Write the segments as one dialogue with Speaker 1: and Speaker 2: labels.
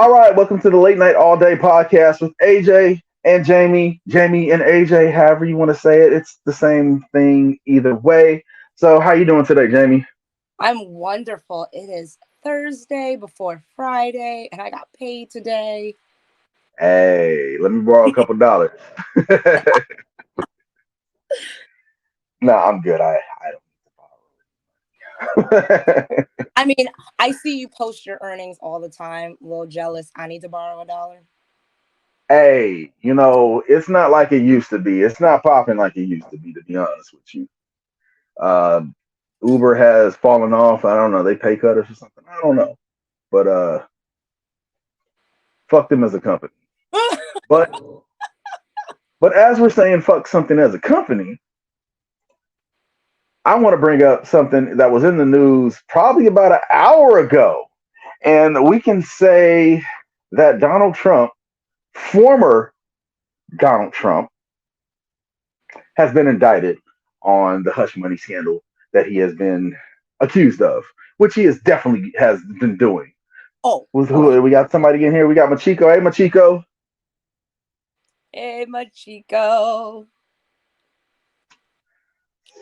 Speaker 1: All right, welcome to the Late Night All Day podcast with AJ and Jamie. Jamie and AJ, however you want to say it, it's the same thing either way. So, how you doing today, Jamie?
Speaker 2: I'm wonderful. It is Thursday before Friday, and I got paid today.
Speaker 1: Hey, let me borrow a couple dollars. No, I'm good. I don't need to borrow.
Speaker 2: I mean, I see you post your earnings all the time. A little jealous. I need to borrow $1.
Speaker 1: Hey, it's not like it used to be. It's not popping like it used to be honest with you. Uh, Uber has fallen off. I don't know. They pay cut us or something. I don't know. But fuck them as a company. But as we're saying fuck something as a company, I want to bring up something that was in the news probably about an hour ago. And we can say that Donald Trump, former Donald Trump, has been indicted on the hush money scandal that he has been accused of, which he is definitely has been doing.
Speaker 2: Oh,
Speaker 1: We got somebody in here. We got Machiko. Hey, Machiko.
Speaker 2: hey, Machiko.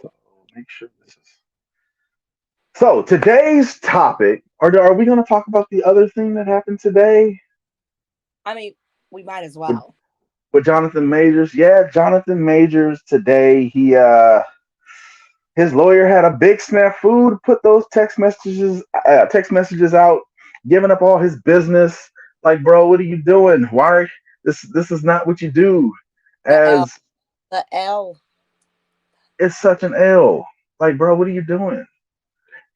Speaker 1: So make sure this is. So today's topic, are we going to talk about the other thing that happened today?
Speaker 2: I mean, we might as
Speaker 1: With,
Speaker 2: well.
Speaker 1: with Jonathan Majors? Yeah, Jonathan Majors today. His lawyer had a big snafu to put those text messages out, giving up all his business. Like, bro, what are you doing? Why this is not what you do.
Speaker 2: The L.
Speaker 1: As
Speaker 2: The L.
Speaker 1: it's such an L. Like, bro, what are you doing?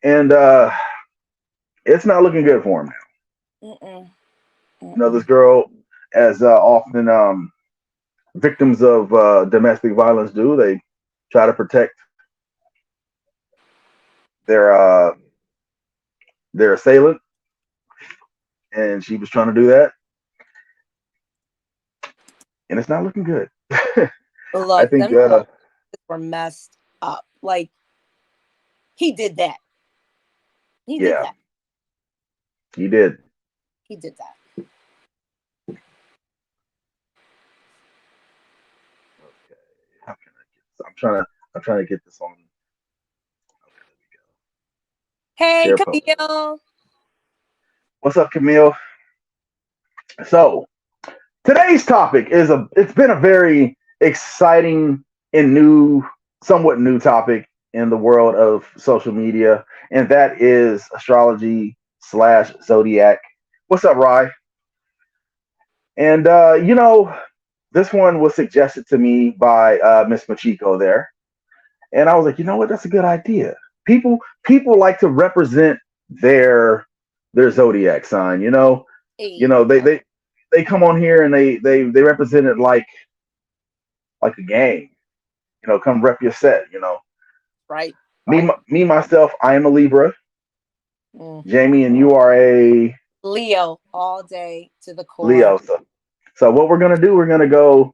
Speaker 1: And it's not looking good for him now.
Speaker 2: Mm-mm.
Speaker 1: This girl, as often victims of domestic violence do, they try to protect their uh, their assailant, and she was trying to do that, and it's not looking good. I
Speaker 2: Look,
Speaker 1: think,
Speaker 2: them were messed up. Like, he did that. He did
Speaker 1: yeah,
Speaker 2: that.
Speaker 1: he did.
Speaker 2: He did that.
Speaker 1: Okay, how can I get this? I'm trying to get this on. Okay, there we go.
Speaker 2: Hey,
Speaker 1: Share post.
Speaker 2: Camille.
Speaker 1: What's up, Camille? So today's topic it's been a very exciting and somewhat new topic in the world of social media, and that is astrology slash Zodiac. What's up, Rye? And this one was suggested to me by Miss Machiko there, and I was like, you know what, that's a good idea. People like to represent their zodiac sign.
Speaker 2: Hey.
Speaker 1: They come on here and they represent it like a gang. Come rep your set.
Speaker 2: Right.
Speaker 1: Me myself, I am a Libra.
Speaker 2: Mm.
Speaker 1: Jamie, and you are a
Speaker 2: Leo all day to the core.
Speaker 1: Leo. So what we're gonna do, we're gonna go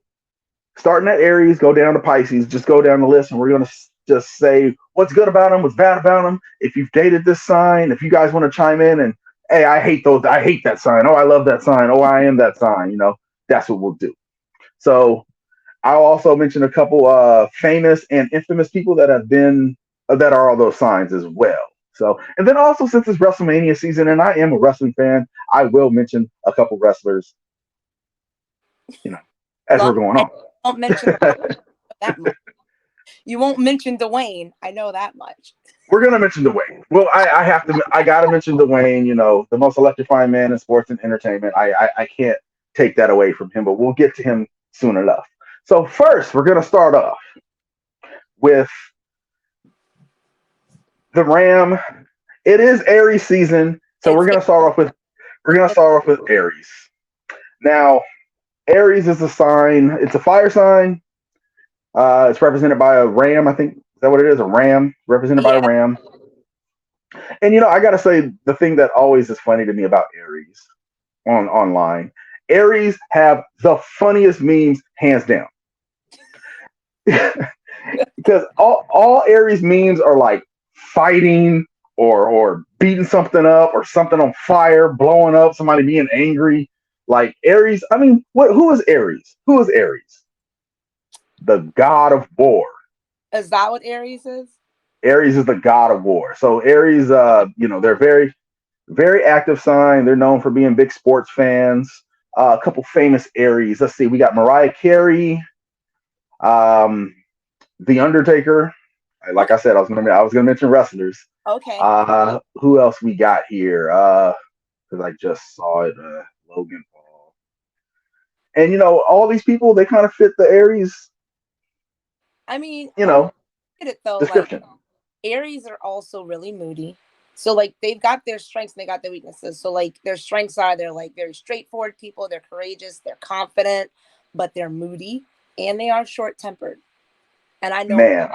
Speaker 1: starting at Aries, go down to Pisces, just go down the list, and we're gonna just say what's good about them, what's bad about them. If you've dated this sign, if you guys want to chime in and hey, I hate that sign. Oh, I love that sign. Oh, I am that sign. That's what we'll do. So I'll also mention a couple famous and infamous people that are all those signs as well. So, and then also since it's WrestleMania season and I am a wrestling fan, I will mention a couple wrestlers, as we're
Speaker 2: Love.
Speaker 1: going on.
Speaker 2: Won't mention that much. You won't mention Dwayne. I know that much.
Speaker 1: We're gonna mention Dwayne. Well, I gotta mention Dwayne. The most electrifying man in sports and entertainment. I can't take that away from him, but we'll get to him soon enough. So first, we're gonna start off with the Ram. It is Aries season, so we're gonna start off with Aries. Now, Aries is a sign. It's a fire sign. It's represented by a ram. I think is that what it is? A ram represented by a ram. And I gotta say the thing that always is funny to me about Aries online. Aries have the funniest memes, hands down. Because all Aries memes are like fighting or beating something up or something on fire, blowing up, somebody being angry. Like Aries, I mean, what? Who is Aries? Who is Aries? The god of war.
Speaker 2: Is that what Aries is?
Speaker 1: Aries is the god of war. So Aries, they're very active sign. They're known for being big sports fans. A couple famous Aries. Let's see. We got Mariah Carey, um, The Undertaker. Like
Speaker 2: Okay.
Speaker 1: I said, I was gonna mention wrestlers.
Speaker 2: Okay.
Speaker 1: Who else we got here? Because I just saw it. Logan Paul, and all these people, they kind of fit the Aries,
Speaker 2: I mean,
Speaker 1: you know,
Speaker 2: look at it though, like
Speaker 1: description.
Speaker 2: Aries are also really moody. So like they've got their strengths and they got their weaknesses. So like their strengths are they're like very straightforward people, they're courageous, they're confident, but they're moody and they are short tempered. And I know
Speaker 1: Man,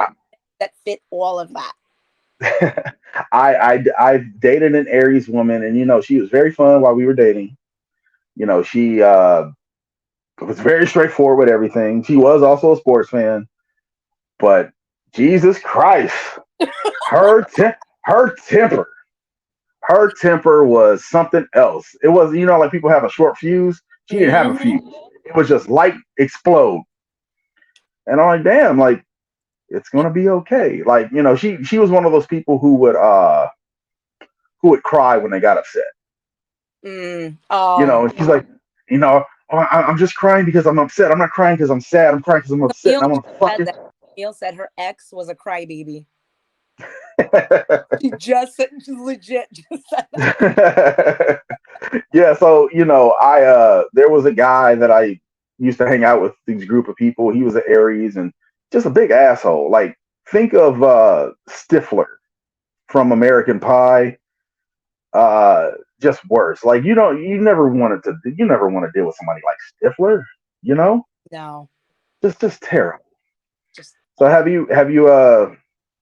Speaker 2: that fit all of that.
Speaker 1: I've dated an Aries woman, and she was very fun while we were dating. She was very straightforward with everything. She was also a sports fan, but Jesus Christ, her te- her temper, her temper was something else. It was, like people have a short fuse. She didn't have a
Speaker 2: Mm-hmm.
Speaker 1: fuse. It was just light explode, and I'm like, damn, like it's gonna be okay. Like she was one of those people who would cry when they got upset. And she's like, "Oh, I'm just crying because I'm upset. I'm not crying because I'm sad. I'm crying because I'm upset
Speaker 2: Camille
Speaker 1: and I want to fuck
Speaker 2: said
Speaker 1: it."
Speaker 2: that. Camille said her ex was a crybaby. She just said, she's legit just said that.
Speaker 1: Yeah, so I there was a guy that I used to hang out with, these group of people. He was an Aries and just a big asshole. Like, think of Stifler from American Pie. Just worse. Like, you never want to deal with somebody like Stifler, you know?
Speaker 2: No,
Speaker 1: Just terrible.
Speaker 2: just
Speaker 1: So
Speaker 2: awful.
Speaker 1: have you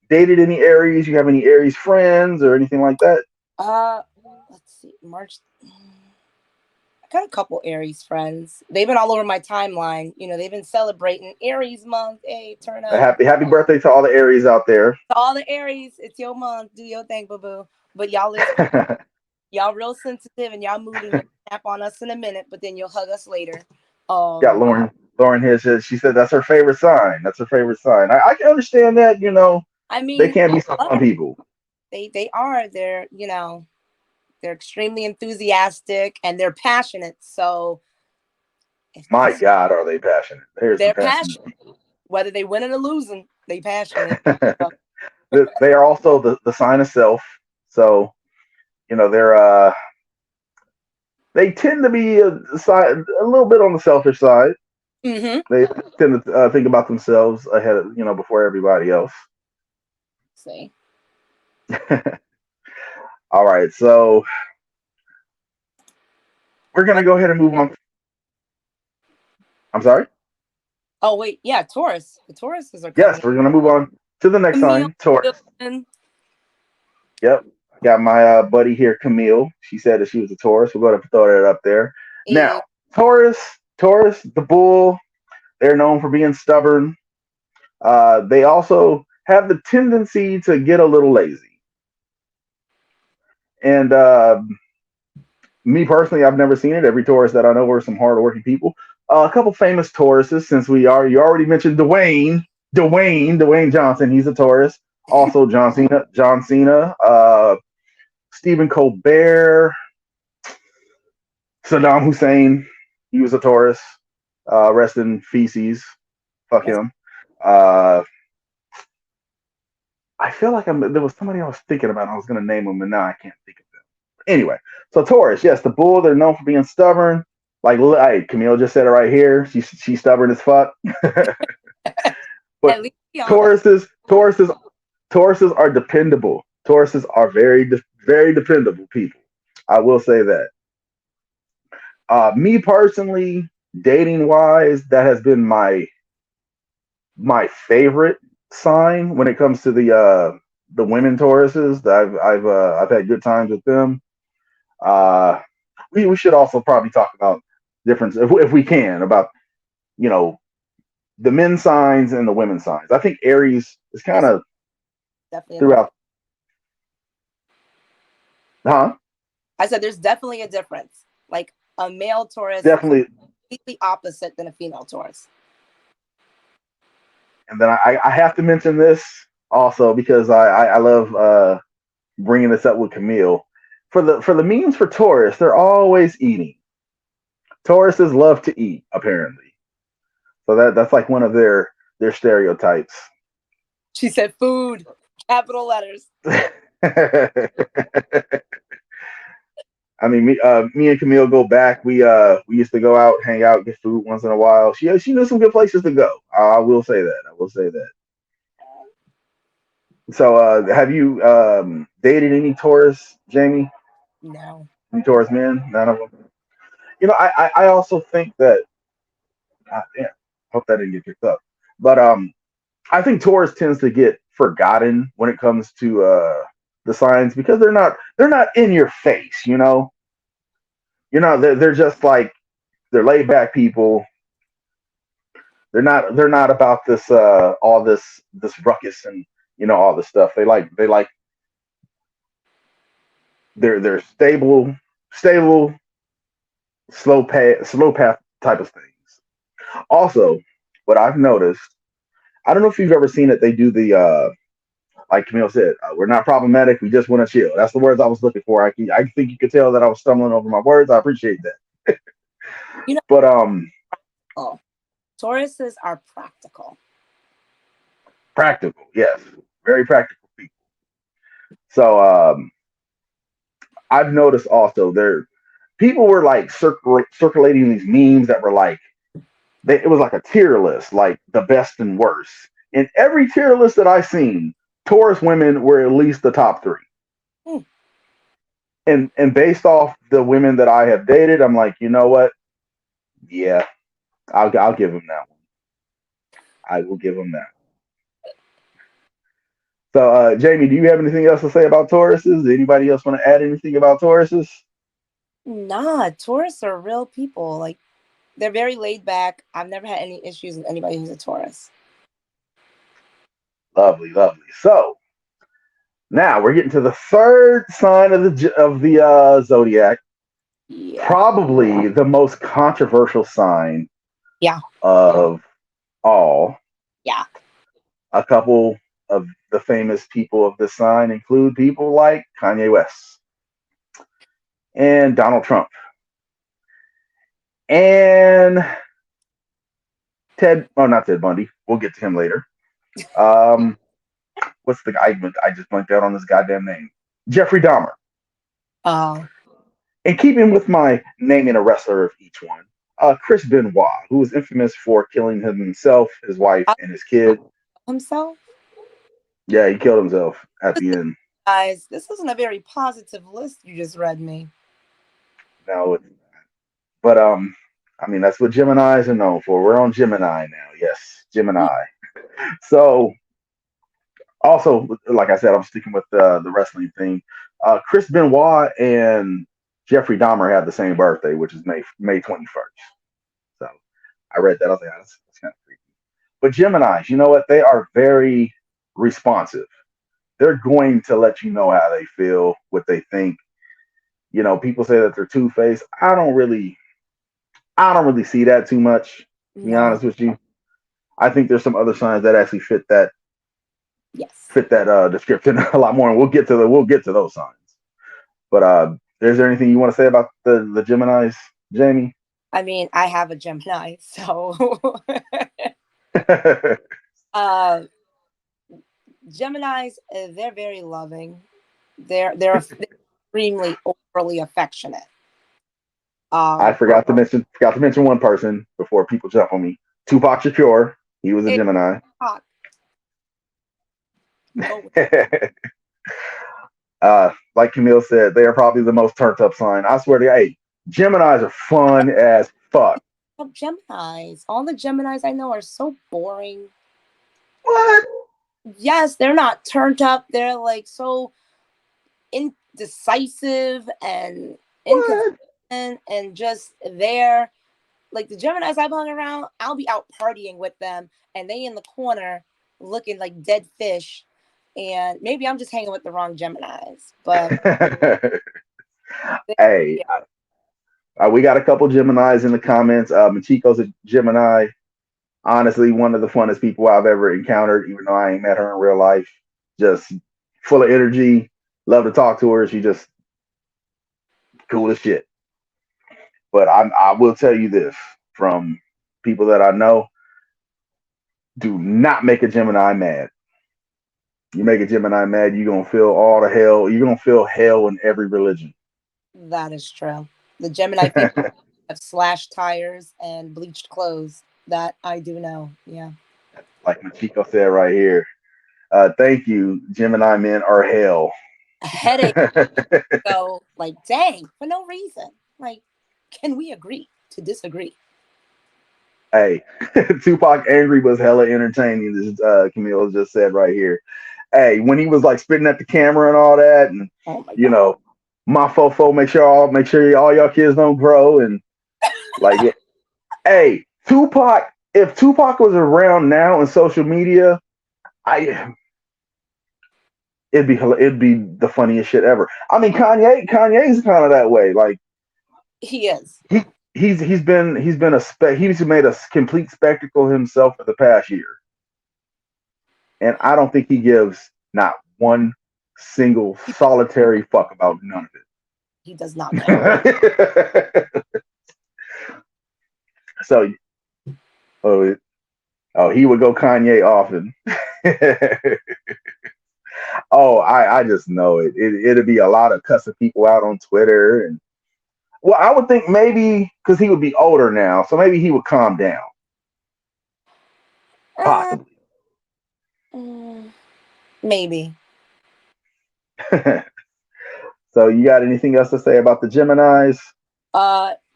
Speaker 1: dated any Aries? You have any Aries friends or anything like that?
Speaker 2: Uh, let's see, March. I got a couple Aries friends. They've been all over my timeline. You know, they've been celebrating Aries month. Hey, turn
Speaker 1: A
Speaker 2: up.
Speaker 1: happy birthday to all the Aries out there.
Speaker 2: To all the Aries, it's your month. Do your thing, boo boo. But y'all listen, y'all real sensitive and y'all moody and you'll snap on us in a minute, but then you'll hug us later.
Speaker 1: Got
Speaker 2: Um,
Speaker 1: Lauren here says, she said that's her favorite sign. That's her favorite sign. I can understand that,
Speaker 2: I
Speaker 1: they
Speaker 2: mean,
Speaker 1: can be some
Speaker 2: I love
Speaker 1: fun
Speaker 2: it.
Speaker 1: people.
Speaker 2: They are. They're extremely enthusiastic and they're passionate. So if
Speaker 1: My
Speaker 2: that's
Speaker 1: God, are they passionate? There's some
Speaker 2: they're
Speaker 1: passionate
Speaker 2: passionate, whether they winning or losing, they passionate.
Speaker 1: people.
Speaker 2: Uh,
Speaker 1: They are also the sign of self. So, they're they tend to be a little bit on the selfish side.
Speaker 2: mm-hmm.
Speaker 1: They tend to think about themselves ahead of, before everybody else.
Speaker 2: See.
Speaker 1: All right, so we're gonna
Speaker 2: What?
Speaker 1: go ahead and move on. I'm sorry.
Speaker 2: Oh wait, yeah, Taurus. The Tauruses are coming.
Speaker 1: Yes, we're gonna move on to the next
Speaker 2: Camille
Speaker 1: sign, Taurus.
Speaker 2: Wilson.
Speaker 1: Yep, got my buddy here, Camille. She said that she was a Taurus. We're gonna throw that up there. Now,
Speaker 2: Is
Speaker 1: Taurus, the bull. They're known for being stubborn. They also have the tendency to get a little lazy. And me personally, I've never seen it. Every Taurus that I know are some hardworking people. A couple famous Tauruses, since you already mentioned Dwayne Johnson. He's a Taurus. Also, John Cena, Stephen Colbert, Saddam Hussein. He was a Taurus. Rest in feces. Fuck
Speaker 2: rest-
Speaker 1: him. I feel like there was somebody I was thinking about. I was going to name them, and now I can't think of them. Anyway, so Taurus, yes, the bull. They're known for being stubborn. Like, hey, Camille just said it right here. She's stubborn as fuck. But
Speaker 2: at least be honest.
Speaker 1: Tauruses are dependable. Tauruses are very dependable people. I will say that. Me personally, dating wise, that has been my favorite sign when it comes to the women Tauruses. I've had good times with them. Uh, we should also probably talk about difference if we can about you know the men signs and the women signs. I think Aries is kind
Speaker 2: Yes,
Speaker 1: of
Speaker 2: definitely a little.
Speaker 1: throughout. Huh?
Speaker 2: I said there's definitely a difference. Like a male Taurus is
Speaker 1: Definitely.
Speaker 2: completely opposite than a female Taurus.
Speaker 1: And then I have to mention this also because I love bringing this up with Camille. For the memes for Taurus, they're always eating. Tauruses love to eat, apparently. So that's like one of their stereotypes.
Speaker 2: She said food, capital letters.
Speaker 1: I mean, me and Camille go back. We used to go out, hang out, get food once in a while. She knew some good places to go. I will say that. I will say that. So, have you dated any Taurus, Jamie?
Speaker 2: No.
Speaker 1: Any Taurus men? None of them. I also think that. Yeah, hope that didn't get picked up. But I think Taurus tends to get forgotten when it comes to the signs because they're not in your face. They're just like they're laid back people. They're not about this all this ruckus and all this stuff. They like they're stable, slow path type of things. Also, what I've noticed, I don't know if you've ever seen it. They do the like Camille said, we're not problematic. We just want to chill. That's the words I was looking for. I think you could tell that I was stumbling over my words. I appreciate that.
Speaker 2: You know,
Speaker 1: But
Speaker 2: oh, Tauruses are practical.
Speaker 1: practical, yes, very practical people. So I've noticed also there people were like circulating these memes that were like it was like a tier list, like the best and worst. In every tier list that I seen, Taurus women were at least the top three.
Speaker 2: Hmm.
Speaker 1: And based off the women that I have dated, I'm like, you know what? Yeah, I'll give him that one. I will give him that. So, Jamie, do you have anything else to say about Tauruses? Does anybody else want to add anything about Tauruses?
Speaker 2: Nah, Taurus are real people. Like they're very laid back. I've never had any issues with anybody who's a Taurus.
Speaker 1: Lovely, lovely. So now we're getting to the third sign of the zodiac,
Speaker 2: Yeah.
Speaker 1: probably the most controversial sign
Speaker 2: Yeah.
Speaker 1: of all.
Speaker 2: Yeah.
Speaker 1: A couple of the famous people of this sign include people like Kanye West and Donald Trump and Ted. Oh, not Ted Bundy. We'll get to him later. Um, what's the guy? I just blanked out on this goddamn name. Jeffrey Dahmer.
Speaker 2: Oh.
Speaker 1: And keeping with my naming a wrestler of each one, Chris Benoit, who was infamous for killing himself, his wife, and his kid.
Speaker 2: Himself?
Speaker 1: Yeah, he killed himself at the end.
Speaker 2: Guys, this isn't a very positive list you just read me.
Speaker 1: No, but I mean that's what Gemini's are known for. We're on Gemini now. Yes, Gemini. So also, like I said, I'm sticking with the wrestling thing. Chris Benoit and Jeffrey Dahmer have the same birthday, which is May 21st. So I read that. I was like, that's kind of creepy. But Gemini's, you know what? They are very responsive. They're going to let you know how they feel, what they think. People say that they're two faced. I don't really see that too much. To be
Speaker 2: No.
Speaker 1: honest with you, I think there's some other signs that actually fit that
Speaker 2: Yes.
Speaker 1: fit that description a lot more, and we'll get to those signs. But is there anything you want to say about the Gemini's, Jamie?
Speaker 2: I mean, I have a Gemini, so uh Geminis, they're very loving. They're extremely overly affectionate.
Speaker 1: I
Speaker 2: Um,
Speaker 1: forgot to mention one person before people jump on me. Tupac Shakur, he was a
Speaker 2: it,
Speaker 1: Gemini.
Speaker 2: go with
Speaker 1: Like Camille said, they are probably the most turned up sign. I swear to you, hey, Geminis are fun as fuck.
Speaker 2: Geminis. All the Geminis I know are so boring.
Speaker 1: What?
Speaker 2: Yes, they're not turned up. They're like so indecisive and inconsistent
Speaker 1: What?
Speaker 2: and just there. Like the Geminis I've hung around, I'll be out partying with them and they in the corner looking like dead fish And maybe I'm just hanging with the wrong Geminis, but
Speaker 1: Hey,
Speaker 2: yeah,
Speaker 1: we got a couple Geminis in the comments. Machiko's a Gemini. Honestly, one of the funnest people I've ever encountered, even though I ain't met her in real life. Just full of energy. Love to talk to her. She just cool as shit. But I will tell you this from people that I know: do not make a Gemini mad. You make a Gemini mad, you're gonna feel all the hell. You're gonna feel hell in every religion.
Speaker 2: that is true. The Gemini people have slashed tires and bleached clothes. That I do know. Yeah.
Speaker 1: Like Machiko said right here. Thank you. Gemini men are hell.
Speaker 2: A headache. So, like, dang, for no reason. Like, can we agree to disagree?
Speaker 1: Hey, Tupac Angry was hella entertaining. This Camille just said right here. Hey, when he was like spitting at the camera and all that, and
Speaker 2: Oh my
Speaker 1: you
Speaker 2: God.
Speaker 1: know, my fofo, make sure all y'all kids don't grow, and like, hey, Tupac. If Tupac was around now in social media, I it'd be the funniest shit ever. I mean, Kanye's kind of that way. Like
Speaker 2: He is.
Speaker 1: he he's made a complete spectacle himself for the past year, and I don't think he gives not one single solitary fuck about none
Speaker 2: He does not care.
Speaker 1: of it. So, oh, oh, he would go Kanye often. Oh, I just know it'd be a lot of cussing people out on Twitter, and well, I would think maybe because he would be older now, so maybe he would calm down,
Speaker 2: Uh,
Speaker 1: possibly.
Speaker 2: mm, maybe.
Speaker 1: So, you got anything else to say about the Geminis?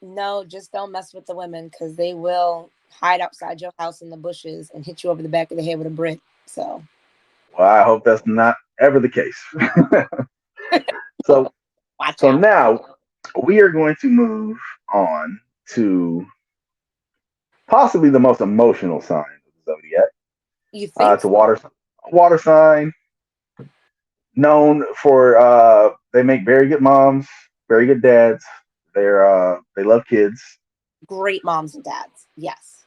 Speaker 2: No, just don't mess with the women because they will hide outside your house in the bushes and hit you over the back of the head with a brick. So
Speaker 1: Well, I hope that's not ever the case. so,
Speaker 2: watch
Speaker 1: so
Speaker 2: out.
Speaker 1: now we are going to move on to possibly the most emotional sign of the zodiac.
Speaker 2: You think
Speaker 1: To water sign, known for they make very good moms, very good dads. They love kids.
Speaker 2: great moms and dads? Yes.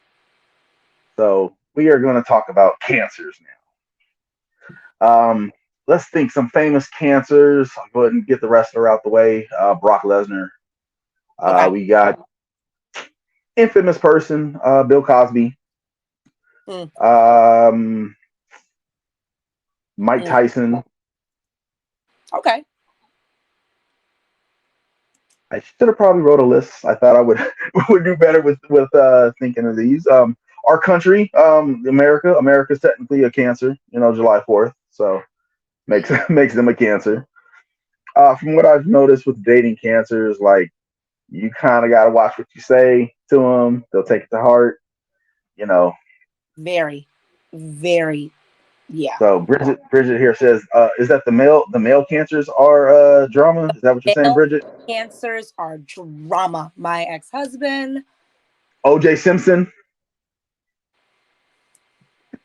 Speaker 1: So we are going to talk about cancers now. Let's think some famous cancers. I'll go ahead and get the rest of her out the way. Brock Lesnar.
Speaker 2: Okay.
Speaker 1: We got infamous person, Bill Cosby.
Speaker 2: Mm,
Speaker 1: Um, Mike
Speaker 2: mm.
Speaker 1: Tyson.
Speaker 2: Okay.
Speaker 1: I should have probably wrote a list. I thought I would would do better with thinking of these. Our country, America. America's technically a cancer. July 4th, so makes makes them a cancer. From what I've noticed with dating cancers, like you kind of got to watch what you say to them. They'll take it to heart. You know.
Speaker 2: Very, very. Yeah.
Speaker 1: So Bridget here says, is that the male cancers are drama? Is that what you're saying,
Speaker 2: Male
Speaker 1: Bridget?
Speaker 2: cancers are drama. My ex-husband.
Speaker 1: OJ Simpson.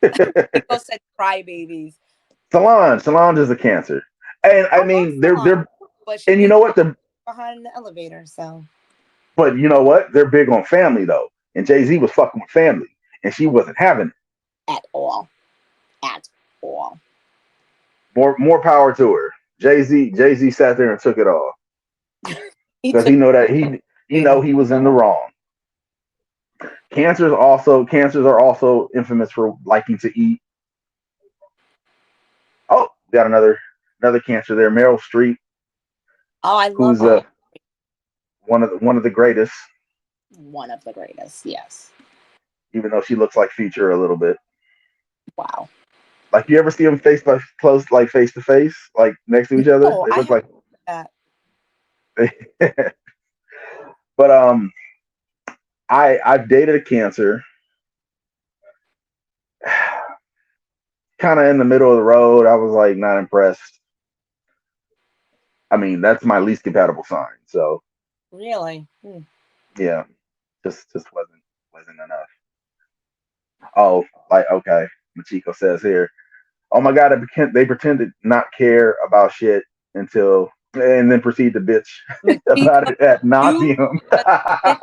Speaker 2: People said crybabies.
Speaker 1: Solange is a cancer, and I
Speaker 2: I love
Speaker 1: mean
Speaker 2: Solange,
Speaker 1: they're
Speaker 2: but she
Speaker 1: and you
Speaker 2: did
Speaker 1: know what the
Speaker 2: behind the elevator. So
Speaker 1: but you know what they're big on family though, and Jay Z was fucking with family, and she wasn't having it.
Speaker 2: at all, at all.
Speaker 1: More power to her. Jay Z sat there and took it all
Speaker 2: He
Speaker 1: because
Speaker 2: took
Speaker 1: he know that he was in the wrong. Cancers are also infamous for liking to eat. Oh, we got another cancer there, Meryl Streep,
Speaker 2: Oh, I love
Speaker 1: who's one of the greatest,
Speaker 2: one of the greatest. Yes.
Speaker 1: even though she looks like Future a little bit.
Speaker 2: Wow.
Speaker 1: Like you ever see them face to face, like next to each other?
Speaker 2: No,
Speaker 1: They
Speaker 2: I
Speaker 1: look
Speaker 2: have
Speaker 1: like.
Speaker 2: that.
Speaker 1: But I've dated a cancer, kind of in the middle of the road. I was like not impressed. I mean, that's my least compatible sign. So
Speaker 2: Really? Hmm.
Speaker 1: yeah, just wasn't enough. Oh, like okay, Machiko says here. Oh my god, they pretend to not care about shit until and then proceed to bitch about
Speaker 2: Makika,
Speaker 1: it at
Speaker 2: you
Speaker 1: nauseum.
Speaker 2: just hit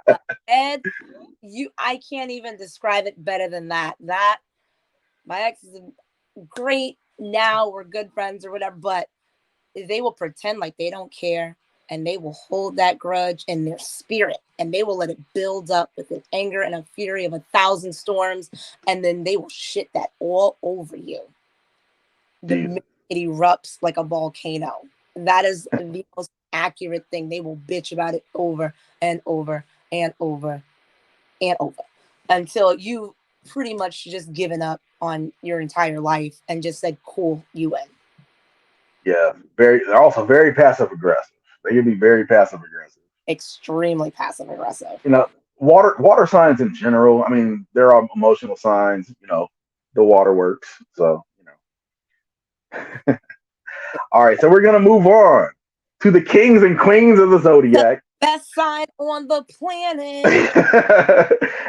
Speaker 2: the head. I can't even describe it better than that. That my ex is great now. We're good friends or whatever, but they will pretend like they don't care and they will hold that grudge in their spirit and they will let it build up with an anger and a fury of 1,000 storms, and then they will shit that all over you the
Speaker 1: Jesus.
Speaker 2: minute it erupts like a volcano. That is the most accurate thing. They will bitch about it over and over and over and over until you pretty much just given up on your entire life and just said, cool, you win.
Speaker 1: Yeah, they're also very passive aggressive. They can be very passive aggressive.
Speaker 2: Extremely passive aggressive.
Speaker 1: You know, water signs in general. I mean, there are emotional signs. You know, the water works. So you know. All right, so we're gonna move on to the kings and queens of the
Speaker 2: The
Speaker 1: zodiac.
Speaker 2: best sign on the planet.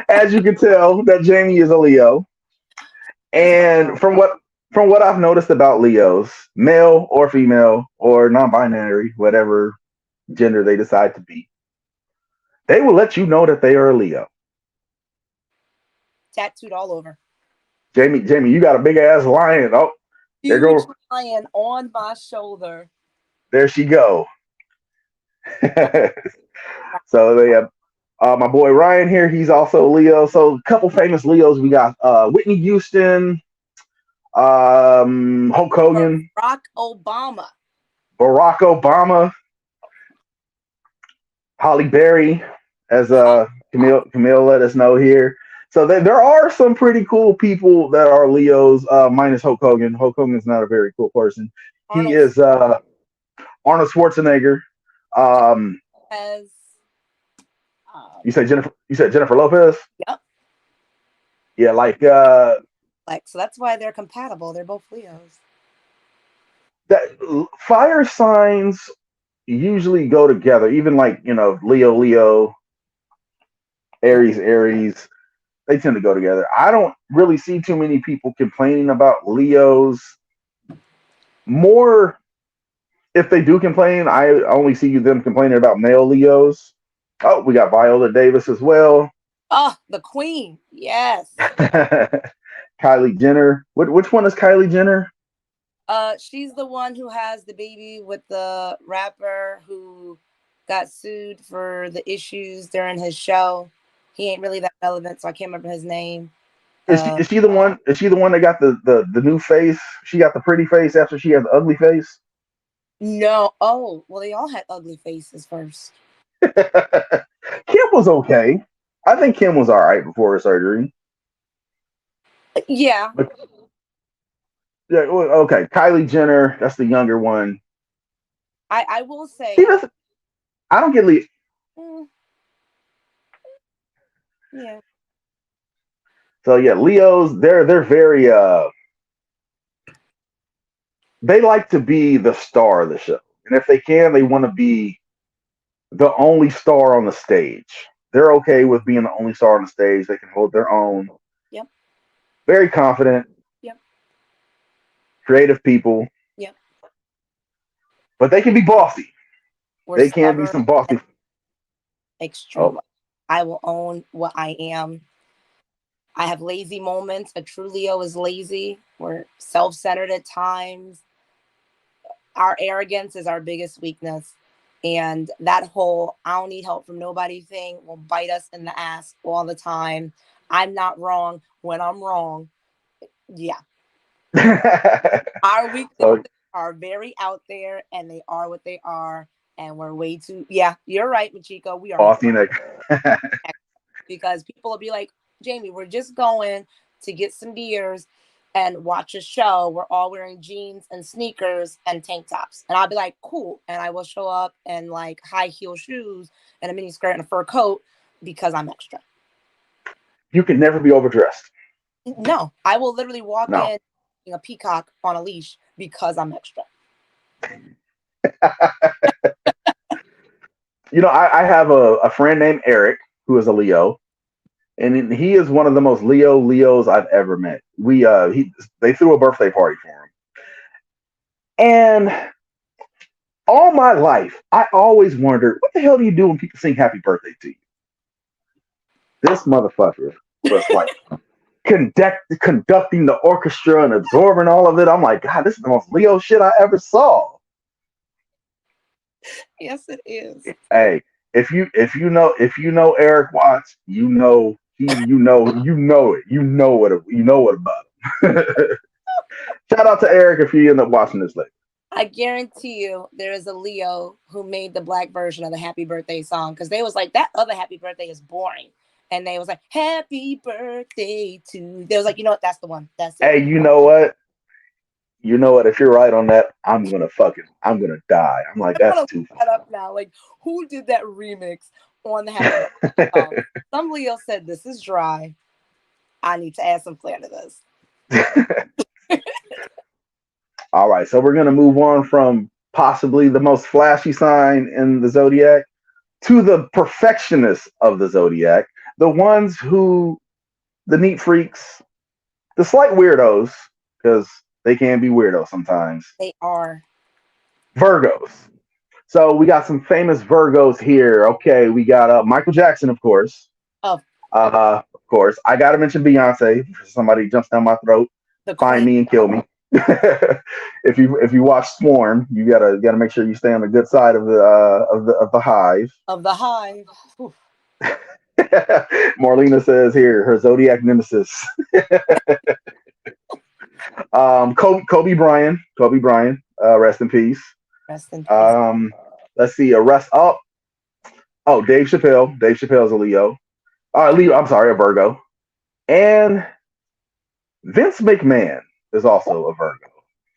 Speaker 1: As you can tell, that Jamie is a Leo, and from what I've noticed about Leos, male or female or non-binary, whatever gender they decide to be, they will let you know that they are a Leo.
Speaker 2: Tattooed all over.
Speaker 1: Jamie, you got a big ass lion. Oh, there
Speaker 2: Huge
Speaker 1: go,
Speaker 2: lion on my shoulder.
Speaker 1: there she go. So they have my boy Ryan here. He's also a Leo. So a couple famous Leos. We got Whitney Houston, Hulk Hogan,
Speaker 2: Barack Obama.
Speaker 1: Barack Obama, Holly Berry, as Camille let us know here. So there are some pretty cool people that are Leos, minus Hulk Hogan. Hulk Hogan's not a very cool person. He
Speaker 2: Arnold
Speaker 1: is Arnold Schwarzenegger. Um,
Speaker 2: as
Speaker 1: you said Jennifer. You said Jennifer Lopez.
Speaker 2: yep.
Speaker 1: Yeah, like
Speaker 2: Like, so that's why they're compatible. They're both Leos.
Speaker 1: that. Fire signs usually go together. Even like Leo,
Speaker 2: Yep.
Speaker 1: Aries. They tend to go together. I don't really see too many people complaining about Leos. More, if they do complain, I only see them complaining about male Leos. Oh, we got Viola Davis as well.
Speaker 2: Oh, the queen. Yes.
Speaker 1: Kylie Jenner. Which one is Kylie Jenner?
Speaker 2: She's the one who has the baby with the rapper who got sued for the issues during his show. He ain't really that relevant, so I can't remember his name.
Speaker 1: Is she the one? Is she the one that got the new face? She got the pretty face after she has the ugly face.
Speaker 2: No. Oh, well, they all had ugly faces first.
Speaker 1: Kim was okay. I think Kim was all right before her surgery.
Speaker 2: Yeah.
Speaker 1: But yeah, okay. Kylie Jenner, that's the younger one.
Speaker 2: I will say.
Speaker 1: She doesn't. I don't get Lee.
Speaker 2: Mm, yeah.
Speaker 1: So yeah, Leos, they're very they like to be the star of the show, and if they can, they want to be the only star on the stage. They're okay with being the only star on the stage. They can hold their own.
Speaker 2: Yep.
Speaker 1: Very confident.
Speaker 2: Yep.
Speaker 1: Creative people,
Speaker 2: Yep.
Speaker 1: but they can be bossy.
Speaker 2: We're
Speaker 1: They can be
Speaker 2: stubborn.
Speaker 1: some bossy.
Speaker 2: Extreme.
Speaker 1: Oh,
Speaker 2: I will own what I am. I have lazy moments. A true Leo is lazy. We're self-centered at times. Our arrogance is our biggest weakness. And that whole I don't need help from nobody thing will bite us in the ass all the time. I'm not wrong when I'm wrong. Yeah. Our weaknesses
Speaker 1: so
Speaker 2: are very out there and they are what they are. And we're way too, yeah, you're right, Machiko. We are
Speaker 1: bossy.
Speaker 2: because people will be like, Jamie, we're just going to get some beers and watch a show. We're all wearing jeans and sneakers and tank tops. And I'll be like, cool. And I will show up in like high heel shoes and a mini skirt and a fur coat because I'm extra.
Speaker 1: You can never be overdressed.
Speaker 2: No, I will literally walk
Speaker 1: No.
Speaker 2: in a peacock on a leash because I'm extra.
Speaker 1: I have a friend named Eric who is a Leo, and he is one of the most Leos I've ever met. they threw a birthday party for him. And all my life, I always wondered, what the hell do you do when people sing happy birthday to you? This motherfucker was like conducting the orchestra and absorbing all of it. I'm like, God, this is the most Leo shit I ever saw.
Speaker 2: Yes, it is.
Speaker 1: Hey, if you know Eric Watts, you know what about him. Shout out to Eric if you end up watching this later.
Speaker 2: I guarantee you there is a Leo who made the black version of the happy birthday song because they was like, that other happy birthday is boring. And they was like, happy birthday to. They was like, you know what? That's the one. That's it.
Speaker 1: Hey, you know what? You know what? If you're right on that, I'm gonna die. I'm like,
Speaker 2: I
Speaker 1: that's
Speaker 2: want to
Speaker 1: too
Speaker 2: look that up now. Like, who did that remix on the happy birthday song? Some Leo said, this is dry. I need to add some flair to this.
Speaker 1: All right, so we're gonna move on from possibly the most flashy sign in the zodiac to the perfectionists of the zodiac, the ones who, the neat freaks, the slight weirdos, because they can be weirdos sometimes.
Speaker 2: They are.
Speaker 1: Virgos. So we got some famous Virgos here. Okay, we got Michael Jackson, of course.
Speaker 2: Of
Speaker 1: Of course, I gotta mention Beyonce. If somebody jumps down my throat,
Speaker 2: the
Speaker 1: find
Speaker 2: queen
Speaker 1: me and kill me. If you watch Swarm, you gotta make sure you stay on the good side of the hive.
Speaker 2: of the hive. Oof.
Speaker 1: Marlena says here her zodiac nemesis. Kobe Bryant, rest in peace.
Speaker 2: Rest in peace.
Speaker 1: Um, let's see, arrest. Oh, Dave Chappelle. Dave Chappelle's a Leo. Leo. I'm sorry, a Virgo. And Vince McMahon is also a Virgo.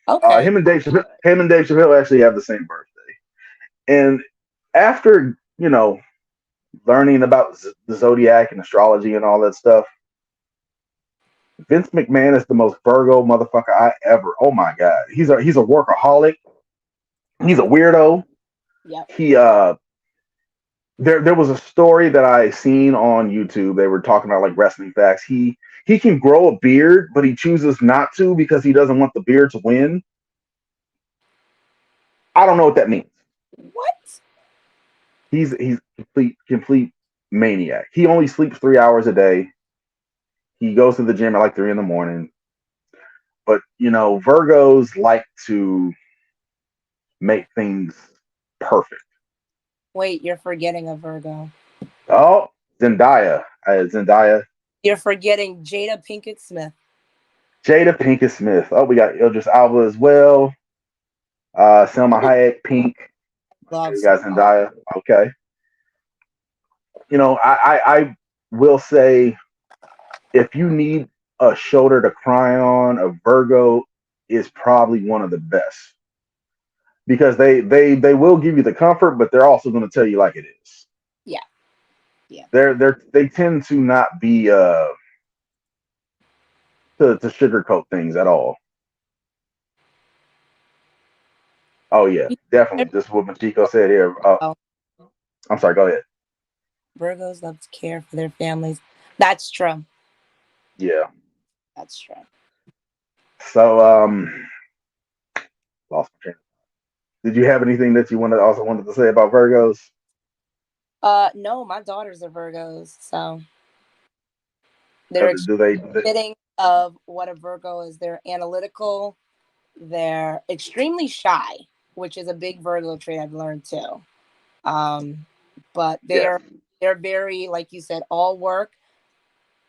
Speaker 2: Okay.
Speaker 1: Him and Dave Chappelle actually have the same birthday. And after learning about the zodiac and astrology and all that stuff, Vince McMahon is the most Virgo motherfucker I ever. Oh my god, he's a workaholic. He's a weirdo.
Speaker 2: Yep.
Speaker 1: He there was a story that I seen on YouTube. They were talking about like wrestling facts. He can grow a beard, but he chooses not to because he doesn't want the beard to win. I don't know what that means.
Speaker 2: What?
Speaker 1: He's complete maniac. He only sleeps 3 hours a day. He goes to the gym at like 3 in the morning. But Virgos like to make things perfect.
Speaker 2: Wait, you're forgetting a Virgo.
Speaker 1: Oh, Zendaya,
Speaker 2: You're forgetting Jada Pinkett Smith.
Speaker 1: Jada Pinkett Smith. Oh, we got Idris Alba as well. Selma Hayek, Pink. Okay, we
Speaker 2: Gloves.
Speaker 1: got Zendaya. Okay. I will say, if you need a shoulder to cry on, a Virgo is probably one of the best because they will give you the comfort, but they're also going to tell you like it is.
Speaker 2: Yeah. Yeah.
Speaker 1: They tend to not be to sugarcoat things at all. Oh yeah, definitely. Just what Machiko said here.
Speaker 2: Oh,
Speaker 1: I'm sorry. Go ahead.
Speaker 2: Virgos love to care for their families. That's true.
Speaker 1: Yeah.
Speaker 2: That's true.
Speaker 1: So lost my train. Did you have anything that you wanted to say about Virgos?
Speaker 2: No, my daughters are Virgos, so
Speaker 1: Or
Speaker 2: they're
Speaker 1: do they?
Speaker 2: fitting of what a Virgo is. They're analytical. They're extremely shy, which is a big Virgo trait I've learned too. Um, but
Speaker 1: Yes.
Speaker 2: they're very, like you said, all work.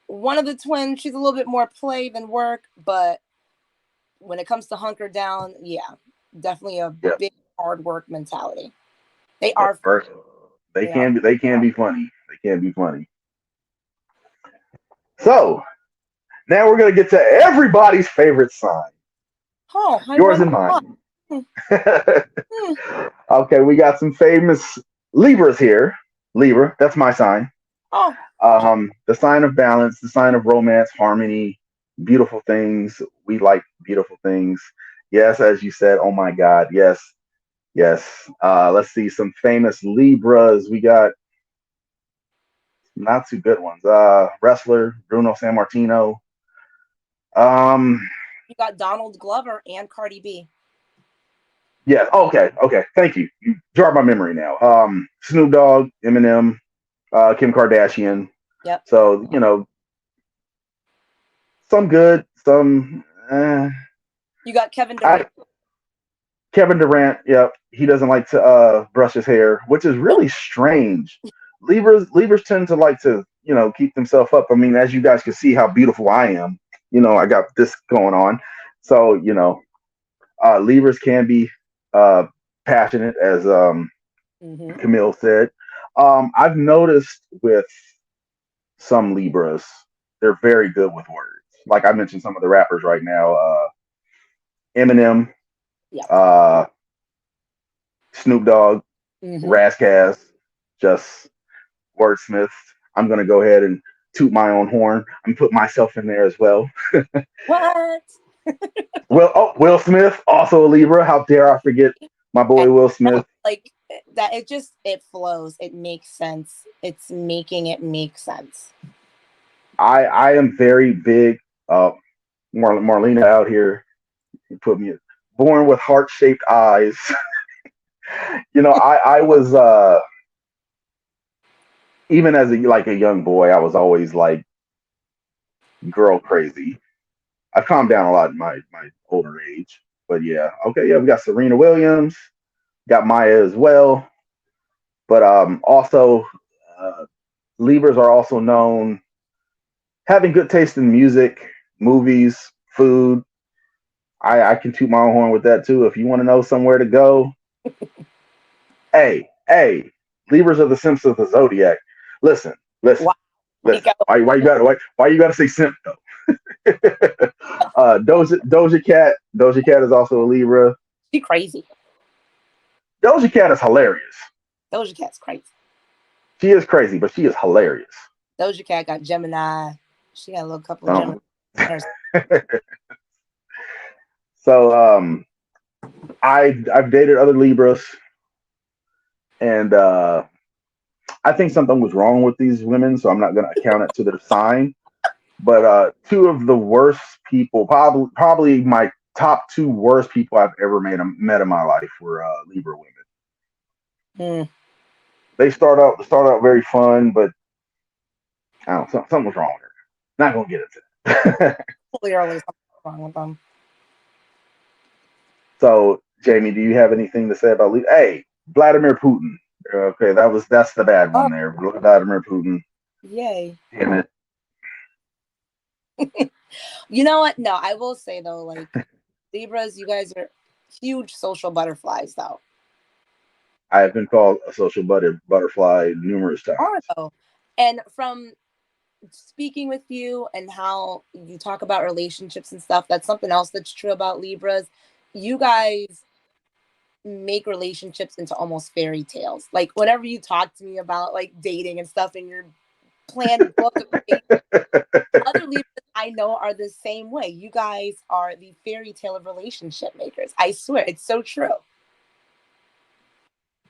Speaker 2: One of the twins, she's a little bit more play than work, but when it comes to hunker down, yeah, definitely a
Speaker 1: Yep.
Speaker 2: big hard work mentality. They
Speaker 1: Yep.
Speaker 2: are.
Speaker 1: Virgos. They
Speaker 2: They are.
Speaker 1: can be. They can be funny. They can be funny. So now we're gonna get to everybody's favorite sign,
Speaker 2: Oh, I
Speaker 1: yours
Speaker 2: went
Speaker 1: and
Speaker 2: on.
Speaker 1: mine.
Speaker 2: Hmm.
Speaker 1: Okay, we got some famous Libras here. Libra, that's my sign.
Speaker 2: Oh,
Speaker 1: The sign of balance, the sign of romance, harmony, beautiful things. We like beautiful things. Yes, as you said. Oh my God. Yes, yes. Let's see some famous Libras. We got not too good ones. Wrestler Bruno Sammartino. Um,
Speaker 2: You got Donald Glover and Cardi B.
Speaker 1: yeah. Okay. Thank you. You jogged my memory now. Snoop Dogg, Eminem, Kim Kardashian.
Speaker 2: Yep.
Speaker 1: So some good, some.
Speaker 2: You got Kevin
Speaker 1: I
Speaker 2: Durant.
Speaker 1: Kevin Durant. Yep, he doesn't like to brush his hair, which is
Speaker 2: Nope.
Speaker 1: really strange. Libras tend to like to keep themselves up. I mean, as you guys can see how beautiful I am. I got this going on. So Libras can be uh, passionate, as
Speaker 2: Mm-hmm.
Speaker 1: Camille said. I've noticed with some Libras, they're very good with words. Like I mentioned, some of the rappers right now, Eminem,
Speaker 2: Yep.
Speaker 1: uh, Snoop Dogg,
Speaker 2: Mm-hmm.
Speaker 1: Razzcast, just wordsmiths. I'm gonna go ahead and toot my own horn and put myself in there as well.
Speaker 2: What?
Speaker 1: Will Smith, also a Libra. How dare I forget my
Speaker 2: Okay.
Speaker 1: boy Will
Speaker 2: No,
Speaker 1: Smith?
Speaker 2: like that. It flows. It makes sense. It's making it make sense.
Speaker 1: I am very big. Marlena out here, he put me born with heart shaped eyes. I was even as a young boy, I was always like girl crazy. I've calmed down a lot in my older age, but yeah, okay, yeah, we got Serena Williams, got Maya as well, but also uh, Libras are also known having good taste in music, movies, food. I can toot my own horn with that too. If you want to know somewhere to go, hey, Libras are the simps of the Zodiac. Listen, listen,
Speaker 2: Wow. Speak
Speaker 1: listen.
Speaker 2: out.
Speaker 1: Why you gotta say simp though? Doja Cat is also a Libra.
Speaker 2: She crazy.
Speaker 1: Doja Cat is hilarious.
Speaker 2: Doja Cat's crazy.
Speaker 1: She is crazy, but she is hilarious.
Speaker 2: Doja Cat got Gemini. She got a little couple of Gemini.
Speaker 1: Um,
Speaker 2: Her.
Speaker 1: so I've dated other Libras, and I think something was wrong with these women, so I'm not going to account it to their sign. But two of the worst people, probably my top two worst people I've ever met in my life were Libra women.
Speaker 2: Hmm.
Speaker 1: They start out very fun, but I don't know, something was wrong with her. Not gonna get into that.
Speaker 2: Clearly something wrong with them.
Speaker 1: So, Jamie, do you have anything to say about Libra? Hey, Vladimir Putin. Okay, that's the bad
Speaker 2: Oh,
Speaker 1: one there. Vladimir Putin.
Speaker 2: yay.
Speaker 1: Damn it.
Speaker 2: You know what? No, I will say though, like Libras, you guys are huge social butterflies, though.
Speaker 1: I have been called a social butterfly numerous
Speaker 2: Are
Speaker 1: times.
Speaker 2: though, and from speaking with you and how you talk about relationships and stuff, that's something else that's true about Libras. You guys make relationships into almost fairy tales. Like whenever you talk to me about like dating and stuff, and you're planning book of dating, other Libras I know are the same way. You guys are the fairy tale of relationship makers. I swear, it's so true.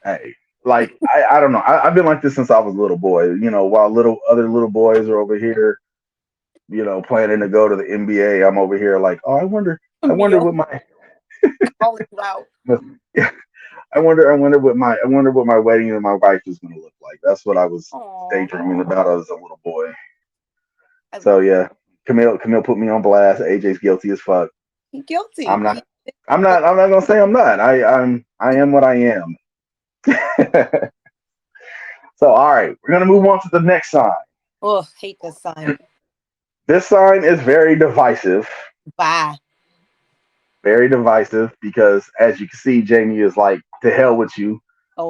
Speaker 1: Hey, like I don't know. I've been like this since I was a little boy. While other little boys are over here, planning to go to the NBA, I'm over here like, oh, I wonder
Speaker 2: Meal
Speaker 1: what my
Speaker 2: calling you out.
Speaker 1: I wonder what my wedding and my wife is going to look like. That's what I was
Speaker 2: Oh,
Speaker 1: daydreaming about as a little boy.
Speaker 2: I
Speaker 1: So
Speaker 2: love
Speaker 1: yeah, Camille put me on blast. AJ's guilty as fuck.
Speaker 2: it. Guilty.
Speaker 1: I'm not. I'm not gonna say I'm not. I am what I am. So all right, we're gonna move on to the next sign.
Speaker 2: Oh, hate this sign.
Speaker 1: This sign is very divisive.
Speaker 2: Bye.
Speaker 1: Very divisive because, as you can see, Jamie is like, to hell with you.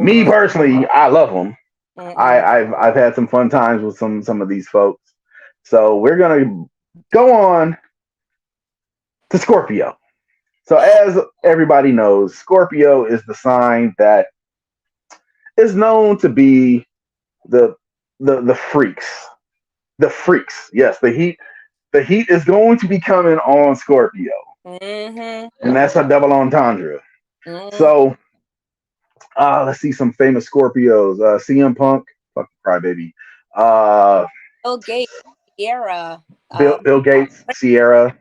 Speaker 1: Me
Speaker 2: Over.
Speaker 1: personally, I love them.
Speaker 2: Mm-mm.
Speaker 1: I've had some fun times with some of these folks. So we're gonna go on to Scorpio. So as everybody knows, Scorpio is the sign that is known to be the the freaks. The freaks. Yes, the heat is going to be coming on Scorpio.
Speaker 2: Mm-hmm.
Speaker 1: And that's a double entendre.
Speaker 2: Mm-hmm.
Speaker 1: So let's see some famous Scorpios. CM Punk, fucking crybaby. Uh
Speaker 2: Bill Gates, Sierra,
Speaker 1: Bill Gates, Sierra.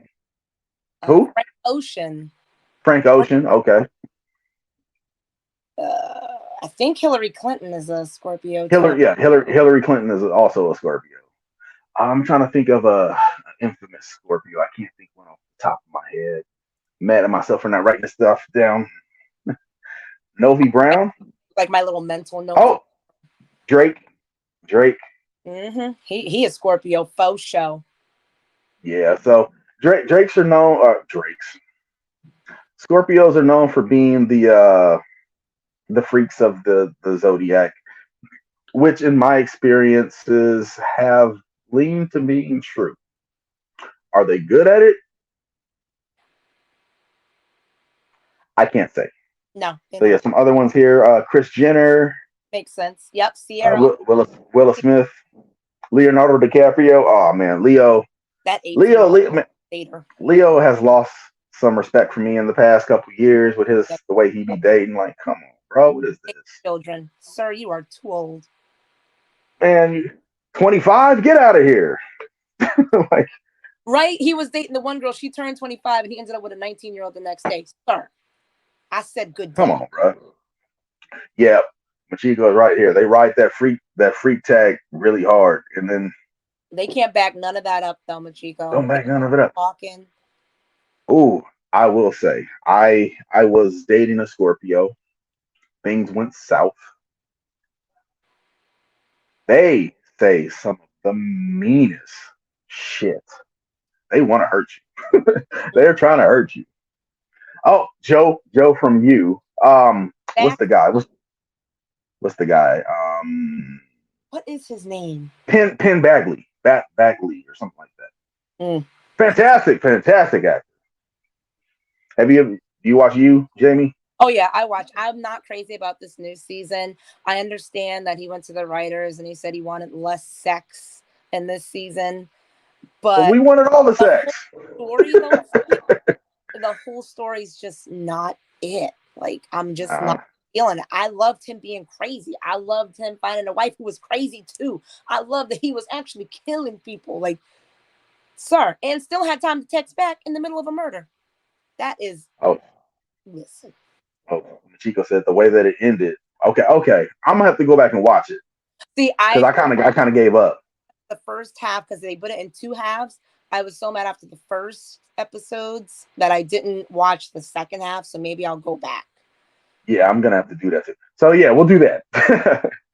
Speaker 1: Who?
Speaker 2: Frank Ocean.
Speaker 1: Frank Ocean. Okay.
Speaker 2: I think Hillary Clinton is a Scorpio too.
Speaker 1: Hillary. Yeah. Hillary Clinton is also a Scorpio. I'm trying to think of a infamous Scorpio. I can't think one off the top of my head. Mad at myself for not writing this stuff down. Novi Brown.
Speaker 2: Like my little mental note.
Speaker 1: Oh, Drake. Drake.
Speaker 2: He is Scorpio faux show.
Speaker 1: Yeah. So Drakes are known. Drakes. Scorpios are known for being the freaks of the zodiac, which in my experiences have leaned to being true. Are they good at it? I can't say.
Speaker 2: No.
Speaker 1: So yeah, some other ones here. Kris Jenner.
Speaker 2: Makes sense. Yep. Sierra.
Speaker 1: Will Smith. Leonardo DiCaprio. Oh man, Leo.
Speaker 2: That
Speaker 1: Leo has lost some respect for me in the past couple years with the way he be dating. Like, come on, bro, what is this?
Speaker 2: Children, sir, you are too old.
Speaker 1: Man, 25, get out of here.
Speaker 2: Like, right? He was dating the one girl. She turned 25, and he ended up with a 19-year-old the next day. Sir, I said good day.
Speaker 1: Come on, bro. Yeah, Machiko is right here. They ride that freak tag really hard, and then
Speaker 2: they can't back none of that up, though, Machiko.
Speaker 1: Don't back none of it up.
Speaker 2: Talking.
Speaker 1: Ooh, I will say, I was dating a Scorpio. Things went south. They say some of the meanest shit. They want to hurt you. They're trying to hurt you. Oh, Joe from You. What's the guy? What's the guy?
Speaker 2: What is his name?
Speaker 1: Penn Bagley. Bagley or something like that. Fantastic actor. Do you watch You, Jamie?
Speaker 2: Oh yeah, I watch. I'm not crazy about this new season. I understand that he went to the writers and he said he wanted less sex in this season, but
Speaker 1: we wanted all the sex.
Speaker 2: The whole story is just not it. Like, I'm just not feeling it. I loved him being crazy. I loved him finding a wife who was crazy too. I love that he was actually killing people, like, sir, and still had time to text back in the middle of a murder. That is. Listen.
Speaker 1: Oh, Chico said the way that it ended. Okay. I'm gonna have to go back and watch it.
Speaker 2: See,
Speaker 1: because I kind of gave up
Speaker 2: the first half because they put it in 2 halves. I was so mad after the first episodes that I didn't watch the second half. So maybe I'll go back.
Speaker 1: Yeah, I'm gonna have to do that too. So yeah, we'll do that.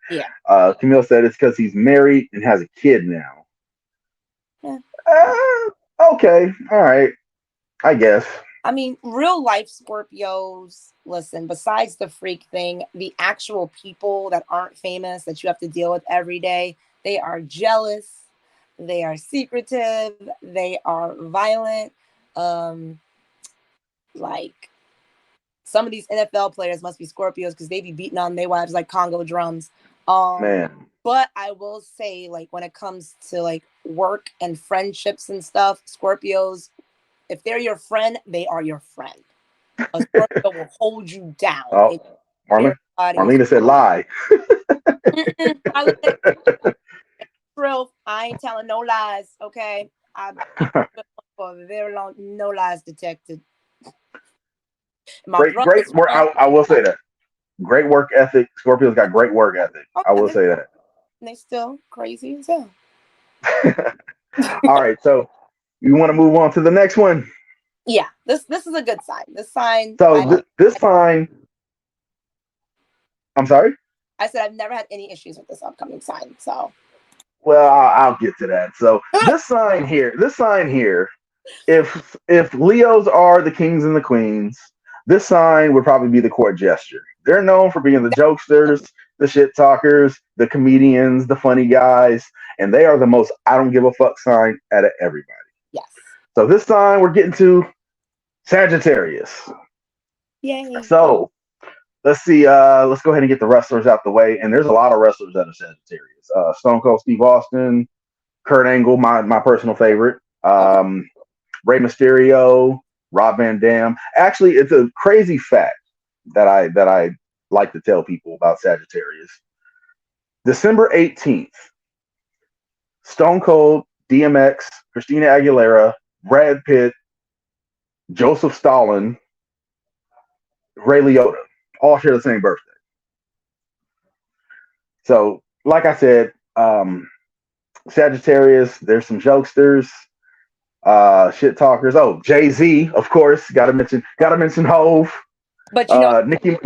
Speaker 2: Yeah.
Speaker 1: Camille said it's because he's married and has a kid now.
Speaker 2: Yeah.
Speaker 1: Okay. All right. I guess.
Speaker 2: I mean, real life Scorpios, listen, besides the freak thing, the actual people that aren't famous that you have to deal with every day, they are jealous, they are secretive, they are violent. Like, some of these NFL players must be Scorpios because they be beating on their wives like Congo drums.
Speaker 1: Man.
Speaker 2: But I will say, like, when it comes to like work and friendships and stuff, Scorpios, if they're your friend, they are your friend. A Scorpio will hold you down.
Speaker 1: Oh, Marlena said lie.
Speaker 2: True. I ain't telling no lies, okay? I've been for a very long, no lies detected.
Speaker 1: Great work. I will say that. Great work ethic. Scorpios got great work ethic. I will say that.
Speaker 2: And they still crazy as hell.
Speaker 1: All right, so you want to move on to the next one?
Speaker 2: Yeah, this is a good sign. This sign.
Speaker 1: So this sign. I'm sorry?
Speaker 2: I said I've never had any issues with this upcoming sign. So.
Speaker 1: Well, I'll get to that. So this sign here, if Leos are the kings and the queens, this sign would probably be the court gesture. They're known for being the jokesters, the shit talkers, the comedians, the funny guys, and they are the most I don't give a fuck sign out of everybody.
Speaker 2: Yes.
Speaker 1: So this sign we're getting to Sagittarius.
Speaker 2: Yay.
Speaker 1: So let's see. Let's go ahead and get the wrestlers out the way. And there's a lot of wrestlers that are Sagittarius. Stone Cold Steve Austin, Kurt Angle, my personal favorite. Rey Mysterio, Rob Van Dam. Actually, it's a crazy fact that I like to tell people about Sagittarius. December 18th, Stone Cold, DMX, Christina Aguilera, Brad Pitt, Joseph Stalin, Ray Liotta, all share the same birthday. So, like I said, Sagittarius, there's some jokesters, shit talkers. Oh, Jay Z, of course. Gotta mention Hove.
Speaker 2: But you know,
Speaker 1: Nicki.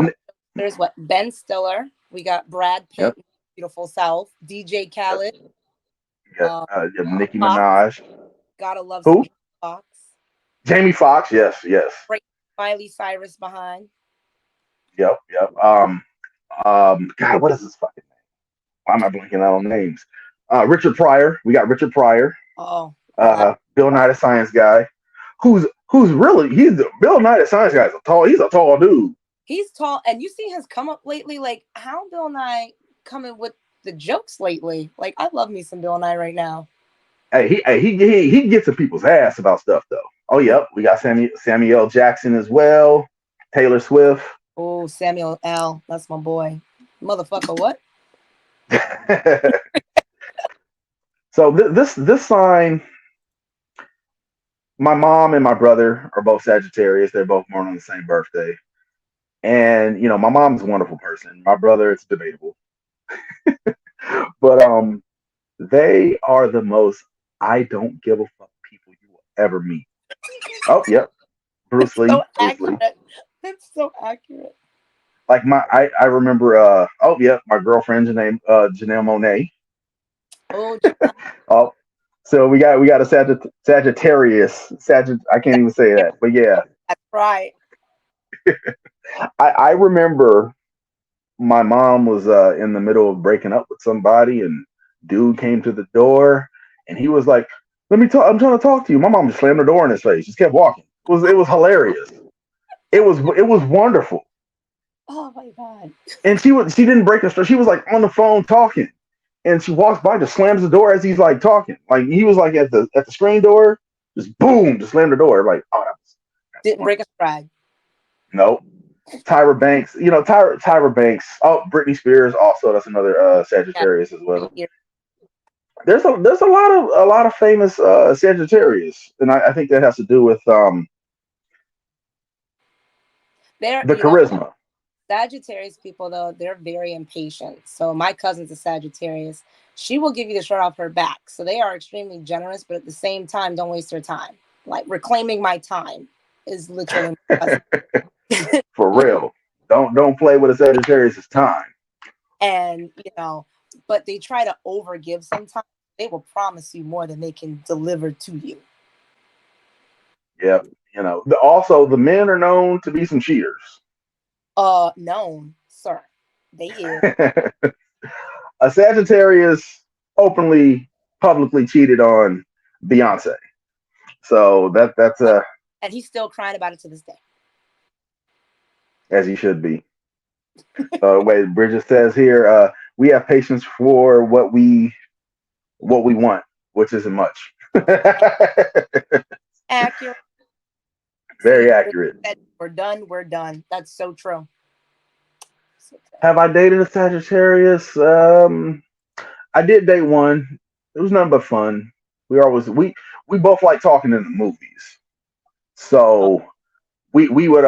Speaker 2: there's what Ben Stiller. We got Brad
Speaker 1: Yep.
Speaker 2: Pitt, Beautiful South, DJ
Speaker 1: Yep.
Speaker 2: Khaled,
Speaker 1: Got
Speaker 2: uh,
Speaker 1: Nicki
Speaker 2: Fox.
Speaker 1: Minaj.
Speaker 2: Gotta love some
Speaker 1: Who?
Speaker 2: Jamie Fox.
Speaker 1: Jamie Foxx. Yes. Yes.
Speaker 2: Right, Miley Cyrus behind.
Speaker 1: Yep. Yep. God, what is this fucking name? Why am I blanking out on names? Richard Pryor. We got Richard Pryor.
Speaker 2: Oh, uh,
Speaker 1: Bill Nye the Science Guy. Who's really Bill Nye the Science Guy is he's a tall dude.
Speaker 2: he's tall, and you see his come up lately. Like how Bill Nye coming with the jokes lately. Like I love me some Bill Nye right now.
Speaker 1: He gets in people's ass about stuff though. Oh yep, we got Samuel Jackson as well. Taylor Swift.
Speaker 2: Oh, Samuel L. That's my boy. Motherfucker, what?
Speaker 1: So this sign, my mom and my brother are both Sagittarius. They're both born on the same birthday. And my mom's a wonderful person. My brother, it's debatable. But they are the most I don't give a fuck people you will ever meet. Oh, yep. Bruce Lee.
Speaker 2: So
Speaker 1: Bruce Lee.
Speaker 2: accurate. It's so accurate.
Speaker 1: Like I remember oh yeah, my girlfriend's name Janelle Monae.
Speaker 2: Oh,
Speaker 1: Oh, so we got a Sagittarius. I can't even say that. But yeah.
Speaker 2: that's right.
Speaker 1: I remember my mom was in the middle of breaking up with somebody, and dude came to the door, and he was like, "Let me talk. I'm trying to talk to you." My mom just slammed the door in his face. Just kept walking. It was hilarious. It was wonderful.
Speaker 2: Oh my god.
Speaker 1: And she didn't break the. She was like on the phone talking, and she walks by, just slams the door as he's like talking. Like he was like at the screen door, just boom, just slammed the door. Like oh, that's
Speaker 2: Didn't break
Speaker 1: wonderful.
Speaker 2: a stride.
Speaker 1: Nope. Tyra Banks, Tyra Banks. Oh, Britney Spears also. That's another
Speaker 2: Yeah.
Speaker 1: Sagittarius as well. There's a lot of famous Sagittarius, and I think that has to do with
Speaker 2: They're,
Speaker 1: the charisma.
Speaker 2: Sagittarius people though, they're very impatient. So my cousin's a Sagittarius. She will give you the shirt off her back. So they are extremely generous, but at the same time, don't waste your time. Like reclaiming my time is literally my cousin.
Speaker 1: For real. Don't play with a Sagittarius' time.
Speaker 2: And but they try to overgive sometimes. They will promise you more than they can deliver to you.
Speaker 1: Yep. Also the men are known to be some cheaters.
Speaker 2: Known, sir. They is.
Speaker 1: A Sagittarius openly, publicly cheated on Beyonce. So that's
Speaker 2: And he's still crying about it to this day.
Speaker 1: as he should be. Wait, Bridget says here, we have patience for what we want, which isn't much.
Speaker 2: Accurate. See,
Speaker 1: Very accurate.
Speaker 2: we're done. We're done. That's so true. So true.
Speaker 1: Have I dated a Sagittarius? I did date one. It was nothing but fun. We both like talking in the movies.
Speaker 2: Oh,
Speaker 1: So we would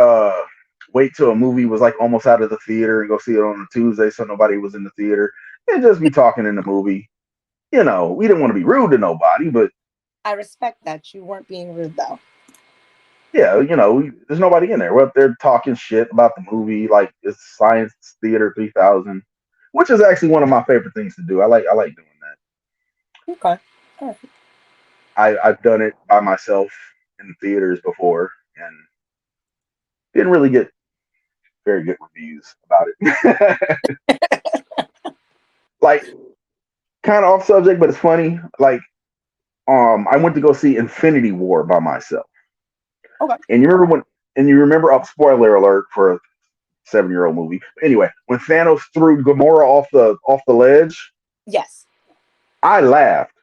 Speaker 1: wait till a movie was like almost out of the theater and go see it on a Tuesday so nobody was in the theater and just be talking in the movie. We didn't want to be rude to nobody, but
Speaker 2: I respect that. You weren't being rude though.
Speaker 1: yeah, there's nobody in there. We're up there talking shit about the movie, like it's Science Theater 3000, which is actually one of my favorite things to do. I like doing that.
Speaker 2: Okay. All right.
Speaker 1: I've done it by myself in theaters before and didn't really get very good reviews about it. Like kind of off subject, but it's funny. Like I went to go see Infinity War by myself.
Speaker 2: Okay.
Speaker 1: And you remember spoiler alert for a 7-year-old movie. Anyway, when Thanos threw Gamora off the ledge,
Speaker 2: Yes.
Speaker 1: I laughed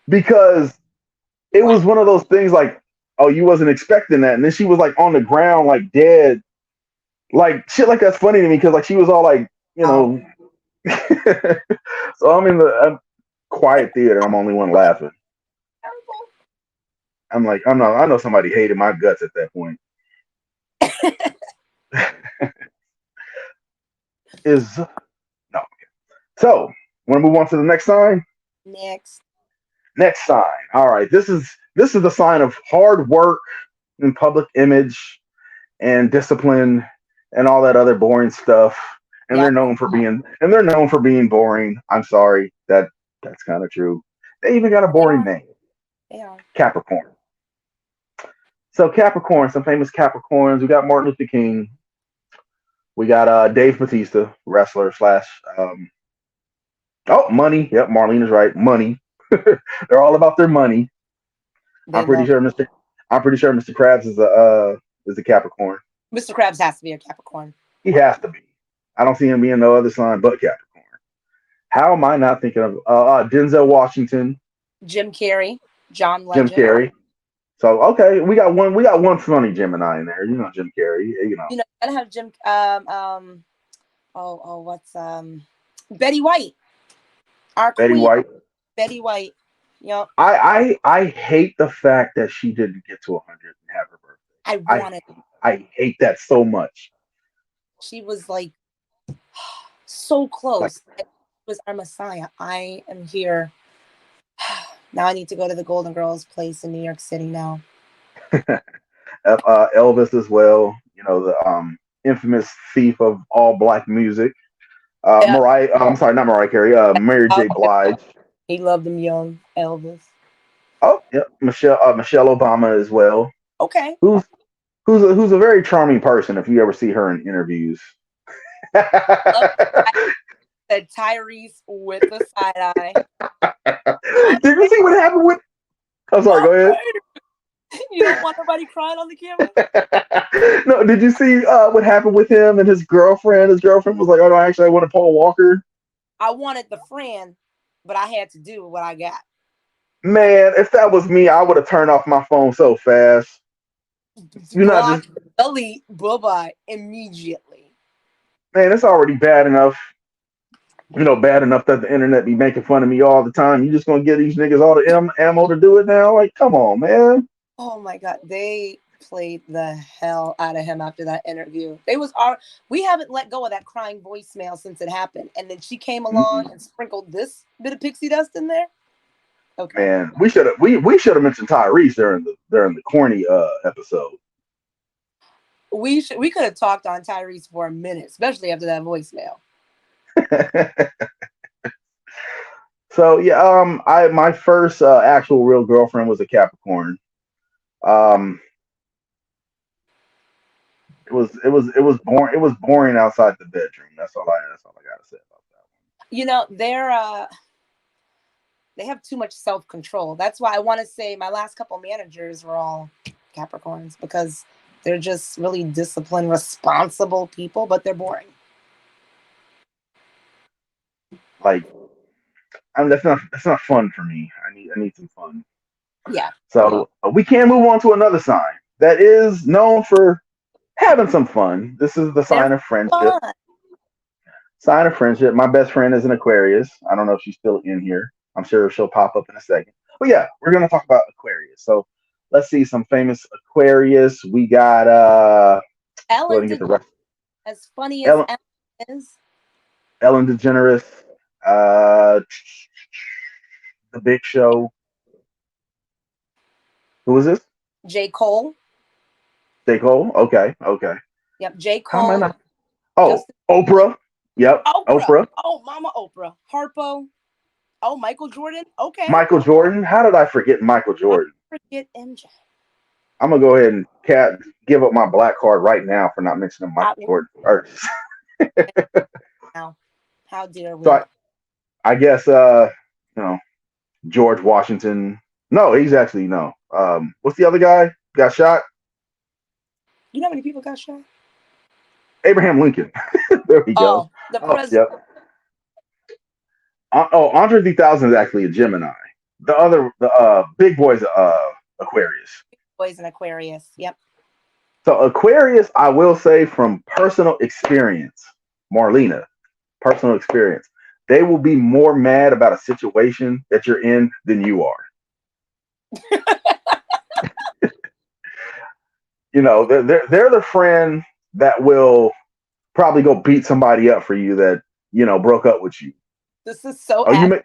Speaker 1: because it
Speaker 2: Wow.
Speaker 1: was one of those things like, oh, you wasn't expecting that, and then she was like on the ground, like dead, like shit. Like that's funny to me because like she was all like,
Speaker 2: Oh,
Speaker 1: so I'm in the quiet theater. I'm the only one laughing.
Speaker 2: terrible.
Speaker 1: I'm like, I know somebody hated my guts at that point. Is no. So, want to move on to the next sign?
Speaker 2: Next.
Speaker 1: Next sign. All right. This is the sign of hard work and public image and discipline and all that other boring stuff. And
Speaker 2: Yep.
Speaker 1: they're known for being boring. I'm sorry. That's kind of true. They even got a
Speaker 2: They
Speaker 1: boring
Speaker 2: are.
Speaker 1: name.
Speaker 2: They are.
Speaker 1: Capricorn. So Capricorn, some famous Capricorns. We got Martin Luther King. We got Dave Bautista, wrestler slash money. Yep, Marlena's right. Money. They're all about their money.
Speaker 2: They
Speaker 1: I'm pretty
Speaker 2: love
Speaker 1: sure Mr. I'm pretty sure Mr. Krabs is a Capricorn.
Speaker 2: Mr. Krabs has to be a Capricorn.
Speaker 1: He has to be. I don't see him being no other sign but Capricorn. How am I not thinking of Denzel Washington,
Speaker 2: Jim Carrey, John
Speaker 1: Jim
Speaker 2: Legend.
Speaker 1: Carrey? So okay, we got one funny Gemini in there. You know Jim Carrey. You know.
Speaker 2: You know, I have Jim. What's Betty White, our
Speaker 1: Betty
Speaker 2: queen,
Speaker 1: White.
Speaker 2: Betty White. Yep.
Speaker 1: I hate the fact that she didn't get to 100 and have her birthday.
Speaker 2: I
Speaker 1: I
Speaker 2: wanted.
Speaker 1: I hate that so much.
Speaker 2: She was like so
Speaker 1: Like
Speaker 2: close. It was our Messiah. I am here. Now I need to go to the Golden Girls place in New York City now.
Speaker 1: Elvis as well. You know the infamous thief of all black music.
Speaker 2: Yeah.
Speaker 1: Mariah. I'm sorry, not Mariah Carey. Mary J. Blige.
Speaker 2: He loved them young, Elvis.
Speaker 1: Oh, yep. Michelle Obama as well.
Speaker 2: Okay.
Speaker 1: Who's who's a very charming person if you ever see her in interviews.
Speaker 2: Love said Tyrese with the side eye.
Speaker 1: Did you see what happened with? I'm sorry. Go ahead.
Speaker 2: You don't want nobody crying on the camera?
Speaker 1: No, did you see what happened with him and his girlfriend? His girlfriend was like, "Oh no, actually, I want Paul Walker."
Speaker 2: I wanted the friend, but I had to do what I got.
Speaker 1: Man, if that was me, I would have turned off my phone so fast. You're not
Speaker 2: Block,
Speaker 1: just
Speaker 2: delete, bye-bye immediately.
Speaker 1: man. It's already bad enough. You know, bad enough that the internet be making fun of me all the time. You just gonna give these niggas all the ammo to do it now? Like, come on, man.
Speaker 2: Oh my God, they played the hell out of him after that interview. We haven't let go of that crying voicemail since it happened, and then she came along and sprinkled this bit of pixie dust in there. Okay,
Speaker 1: Man, we should have mentioned Tyrese during the corny episode.
Speaker 2: we could have talked on Tyrese for a minute, especially after that voicemail.
Speaker 1: So yeah, my first actual real girlfriend was a Capricorn. Um, it was boring. It was boring outside the bedroom. That's all I gotta say about that one.
Speaker 2: You know, they have too much self-control. That's why I want to say my last couple managers were all Capricorns, because they're just really disciplined, responsible people, but they're boring.
Speaker 1: Like, I mean, that's not fun for me. I need some fun.
Speaker 2: Yeah.
Speaker 1: So we can move on to another sign that is known for having some fun. This is the sign
Speaker 2: They're
Speaker 1: of friendship.
Speaker 2: fun.
Speaker 1: Sign of friendship. My best friend is an Aquarius. I don't know if she's still in here. I'm sure she'll pop up in a second. But yeah, we're gonna talk about Aquarius. So let's see some famous Aquarius. We got go ahead
Speaker 2: Ellen
Speaker 1: and get
Speaker 2: did
Speaker 1: the rest.
Speaker 2: as funny as
Speaker 1: Ellen,
Speaker 2: Ellen is.
Speaker 1: Ellen DeGeneres, uh, The Big Show. Who is this?
Speaker 2: J. Cole.
Speaker 1: J. Cole. Okay.
Speaker 2: Yep. J.
Speaker 1: How am I
Speaker 2: Cole.
Speaker 1: not? Oh,
Speaker 2: Justin.
Speaker 1: Oprah. Yep,
Speaker 2: Oprah.
Speaker 1: Oprah.
Speaker 2: Oh, Mama Oprah. Harpo. Oh, Michael Jordan. Okay.
Speaker 1: Michael Jordan. How did I forget Michael
Speaker 2: I
Speaker 1: Jordan?
Speaker 2: forget MJ.
Speaker 1: I'm gonna go ahead and give up my black card right now for not mentioning Michael Jordan first.
Speaker 2: Now, how dare we?
Speaker 1: So I guess you know, George Washington. No, he's actually no. What's the other guy? Got shot?
Speaker 2: You know how many people got shot?
Speaker 1: Abraham Lincoln. There we go.
Speaker 2: Oh, the
Speaker 1: Oh,
Speaker 2: president.
Speaker 1: yep. Andre 3000 is actually a Gemini. The big boy's Aquarius.
Speaker 2: Boys in Aquarius. Yep.
Speaker 1: So Aquarius, I will say from personal experience, Marlena, personal experience, they will be more mad about a situation that you're in than you are. they're the friend that will probably go beat somebody up for you that broke up with you.
Speaker 2: This is so
Speaker 1: Oh,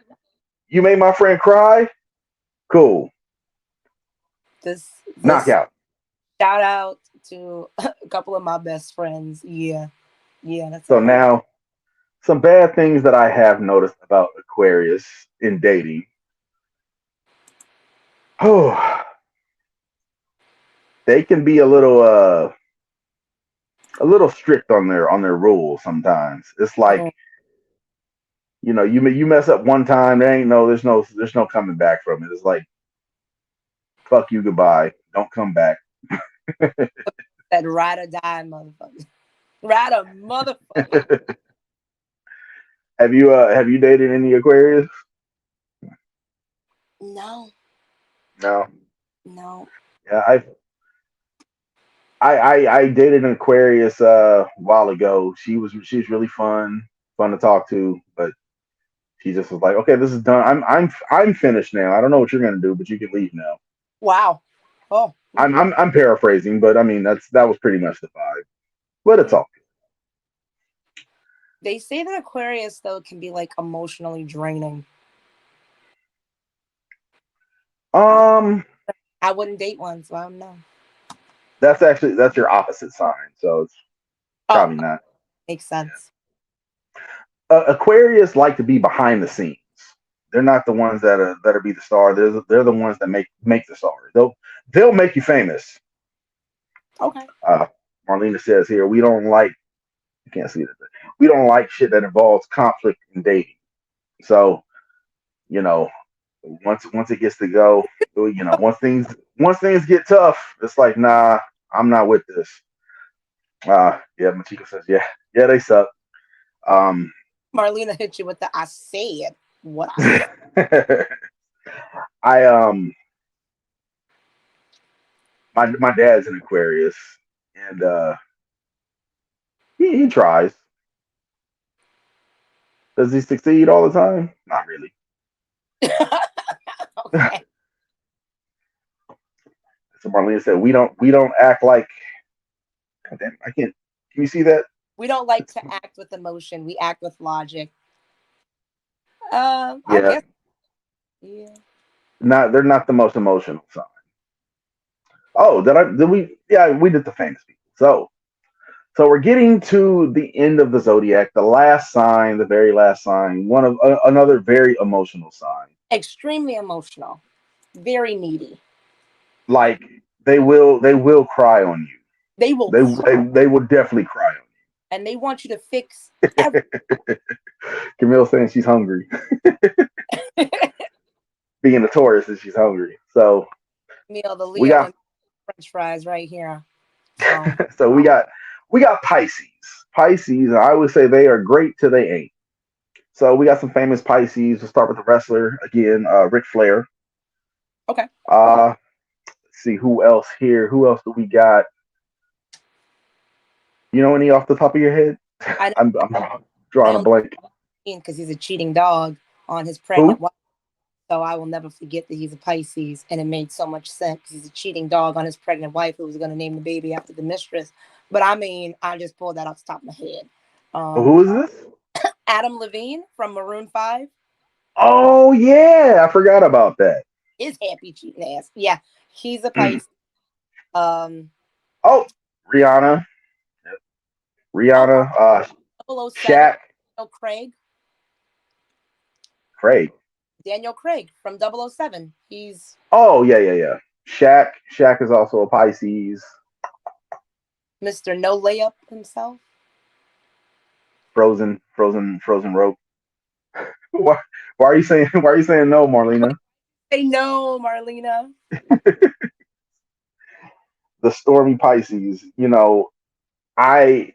Speaker 1: you made my friend cry. Cool,
Speaker 2: this
Speaker 1: knockout.
Speaker 2: shout out to a couple of my best friends. Yeah. Yeah, that's
Speaker 1: So
Speaker 2: Aquarius.
Speaker 1: now some bad things that I have noticed about Aquarius in dating. Oh, they can be a little strict on their rules sometimes. It's like
Speaker 2: Mm.
Speaker 1: you mess up one time, there's no coming back from it. It's like fuck you, goodbye, don't come back.
Speaker 2: That ride or die motherfucker. Ride or motherfucker.
Speaker 1: Have you dated any Aquarius?
Speaker 2: No,
Speaker 1: No.
Speaker 2: no.
Speaker 1: Yeah, I dated an Aquarius a while ago. She's really fun to talk to, but she just was like, okay, this is done. I'm finished now. I don't know what you're gonna do, but you can leave now.
Speaker 2: Wow. Oh,
Speaker 1: I'm paraphrasing, but I mean that was pretty much the vibe. But it's all
Speaker 2: they say that Aquarius though can be like emotionally draining.
Speaker 1: good.
Speaker 2: I wouldn't date one, so I don't know.
Speaker 1: That's your opposite sign, so it's
Speaker 2: Oh,
Speaker 1: probably not.
Speaker 2: makes sense.
Speaker 1: Aquarius like to be behind the scenes. They're not the ones that are be the star. They're the ones that make the stars. They'll make you famous.
Speaker 2: Okay.
Speaker 1: Uh, Marlena says here, we don't like. You can't see it. We don't like shit that involves conflict in dating. So you know, once it gets to go, once things get tough, it's like nah, I'm not with this. Yeah, Machiko says yeah, they suck. Um,
Speaker 2: Marlena hit you with the I said what I said.
Speaker 1: I my dad's an Aquarius, and he tries. Does he succeed all the time? Not really.
Speaker 2: Okay.
Speaker 1: So Marlena said we don't act like. God damn, I can't. Can you see that?
Speaker 2: We don't like to act with emotion. We act with logic. I
Speaker 1: Yeah,
Speaker 2: guess. Yeah.
Speaker 1: not they're not the most emotional sign. Oh, did we? Yeah, we did the famous people. So we're getting to the end of the zodiac, the last sign, the very last sign, one of another very emotional sign.
Speaker 2: Extremely emotional. Very needy.
Speaker 1: Like they will cry on you.
Speaker 2: They will cry
Speaker 1: They will definitely cry on
Speaker 2: and they want you to fix every
Speaker 1: you. Camille saying she's hungry. Being a Taurus, and she's hungry. So
Speaker 2: meal. The
Speaker 1: we
Speaker 2: Leo
Speaker 1: got
Speaker 2: and French fries right here. So
Speaker 1: so we got Pisces. Pisces, I would say they are great till they ain't. So we got some famous Pisces. We'll start with the wrestler again, Ric Flair.
Speaker 2: okay.
Speaker 1: Let's see who else here. Who else do we got? You know any off the top of your head?
Speaker 2: I know
Speaker 1: I'm
Speaker 2: I
Speaker 1: drawing a
Speaker 2: only
Speaker 1: blank.
Speaker 2: because he's a cheating dog on his pregnant
Speaker 1: Who?
Speaker 2: wife. So I will never forget that he's a Pisces, and it made so much sense. He's a cheating dog on his pregnant wife who was going to name the baby after the mistress. But I mean, I just pulled that off the top of my head.
Speaker 1: Who
Speaker 2: Um,
Speaker 1: is this?
Speaker 2: Adam Levine from Maroon Five
Speaker 1: Oh yeah, I forgot about that.
Speaker 2: is happy cheating ass. Yeah, he's a Pisces. Um,
Speaker 1: Oh, Rihanna.
Speaker 2: oh wow,
Speaker 1: Rihanna.
Speaker 2: 007,
Speaker 1: Shaq.
Speaker 2: Daniel Craig.
Speaker 1: Craig.
Speaker 2: Daniel Craig from 007. He's
Speaker 1: Oh yeah. Shaq. Shaq is also a Pisces.
Speaker 2: Mr. No Layup himself.
Speaker 1: Frozen rope. Why, why are you saying why are you saying no, Marlena?
Speaker 2: Say no, Marlena.
Speaker 1: The stormy Pisces. I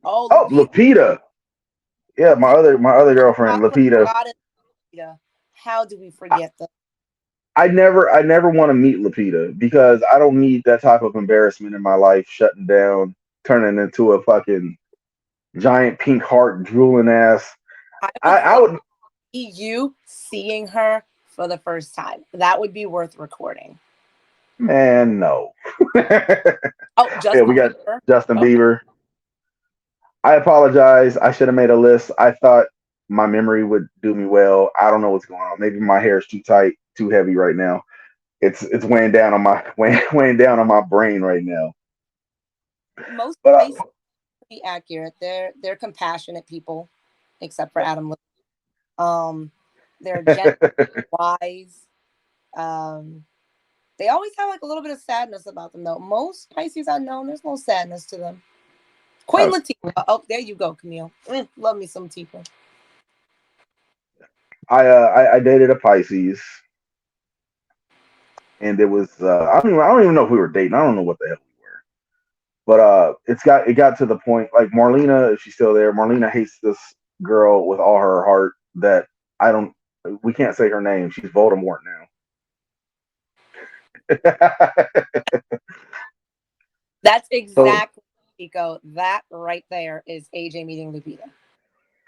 Speaker 2: Oh,
Speaker 1: oh
Speaker 2: Lupita.
Speaker 1: Lupita. Yeah, my other girlfriend, Lupita.
Speaker 2: God, Lupita. How do we forget that?
Speaker 1: I never want to meet Lupita because I don't need that type of embarrassment in my life, shutting down, turning into a fucking giant pink heart drooling ass.
Speaker 2: I
Speaker 1: I,
Speaker 2: would
Speaker 1: I
Speaker 2: love
Speaker 1: would
Speaker 2: to see you seeing her for the first time. That would be worth recording.
Speaker 1: Man, no.
Speaker 2: Oh,
Speaker 1: Yeah, we
Speaker 2: Justin
Speaker 1: got
Speaker 2: Bieber.
Speaker 1: Justin
Speaker 2: Okay.
Speaker 1: Bieber. I apologize. I should have made a list. I thought my memory would do me well. I don't know what's going on. Maybe my hair is too tight, too heavy right now. It's weighing down on my weighing down on my brain right now.
Speaker 2: Most
Speaker 1: But
Speaker 2: Pisces be accurate. They're compassionate people, except for Adam. Um, they're gentle, wise. Um, they always have like a little bit of sadness about them, though. Most Pisces I know, there's no sadness to them. Queen
Speaker 1: uh,
Speaker 2: Latifah. Oh, there you go, Camille. Love me some Tifa.
Speaker 1: I dated a Pisces, and it was I don't even know if we were dating. I don't know what the hell we were. But it got to the point like Marlena, if she's still there, Marlena hates this girl with all her heart that I don't we can't say her name. She's Voldemort now.
Speaker 2: That's
Speaker 1: So
Speaker 2: exactly, Pico. That right there is AJ meeting Lupita.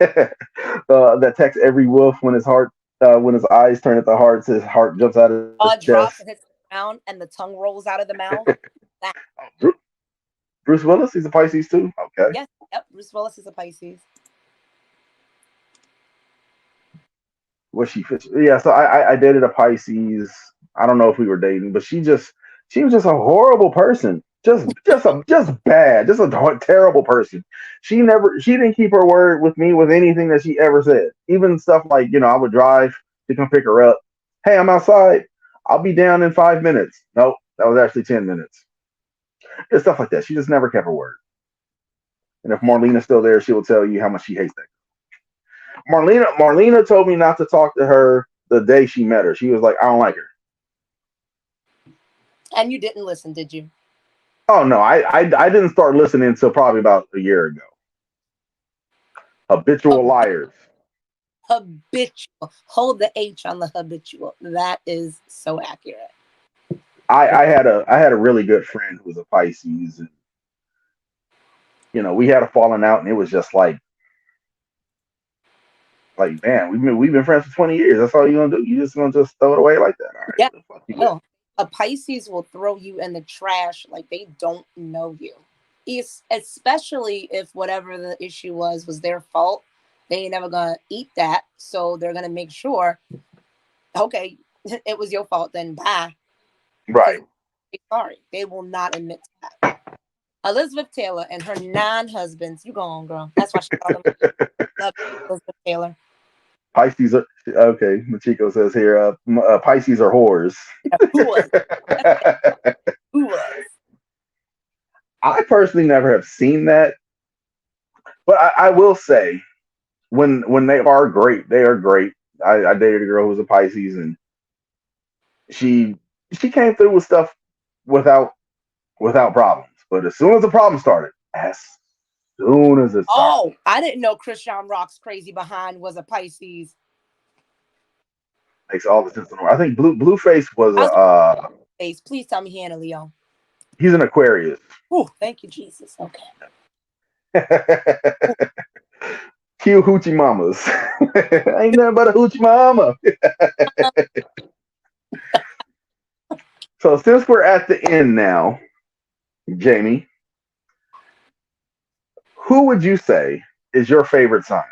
Speaker 1: that texts every wolf when his eyes turn into hearts, his heart jumps out of his
Speaker 2: Jaw
Speaker 1: chest.
Speaker 2: drops and hits the ground, and the tongue rolls out of the mouth. That,
Speaker 1: Bruce Willis, he's a Pisces too. Okay.
Speaker 2: yes, yep. Bruce Willis is a Pisces.
Speaker 1: Was she? Yeah. So I dated a Pisces. I don't know if we were dating, but she was just a horrible person. Just bad. Just a terrible person. She didn't keep her word with me with anything that she ever said. Even stuff like I would drive to come pick her up. Hey, I'm outside. I'll be down in 5 minutes. Nope, that was actually 10 minutes. Just stuff like that. She just never kept her word. And if Marlena's still there, she will tell you how much she hates that. Marlena told me not to talk to her the day she met her. She was like, I don't like her.
Speaker 2: And you didn't listen, did you?
Speaker 1: Oh no, I didn't start listening until probably about a year ago. Habitual
Speaker 2: Hab-
Speaker 1: liars.
Speaker 2: habitual. Hold the H on the habitual. That is so accurate.
Speaker 1: I had a really good friend who was a Pisces, and we had a falling out, and it was just like man, we've been friends for 20 years. That's all you gonna do? You just gonna just throw it away like that? All right,
Speaker 2: Yeah.
Speaker 1: well, fuck you then.
Speaker 2: Oh, a Pisces will throw you in the trash like they don't know you. Especially if whatever the issue was their fault. They ain't never gonna eat that, so they're gonna make sure. Okay, it was your fault. Then bye, because
Speaker 1: Right.
Speaker 2: sorry, they will not admit to that. Elizabeth Taylor and her 9 husbands. You go on, girl. That's why she called them. Love Elizabeth Taylor.
Speaker 1: Pisces are okay. Machiko says here, Pisces are whores.
Speaker 2: Who was? Who was?
Speaker 1: I personally never have seen that, but I will say when they are great, they are great. I dated a girl who was a Pisces, and she she came through with stuff without problems. But as soon as the problem started, as soon as it started,
Speaker 2: Oh, I didn't know Christian Rock's crazy behind was a Pisces.
Speaker 1: makes all the sense in the world. I think Blueface was
Speaker 2: I
Speaker 1: a
Speaker 2: was face. Please tell me he ain't a Leo.
Speaker 1: he's an Aquarius.
Speaker 2: Oh, thank you, Jesus. Okay. Ooh,
Speaker 1: Cute hoochie mamas. Ain't nothing but a hoochie mama. So since we're at the end now, Jamie, who would you say is your favorite sign?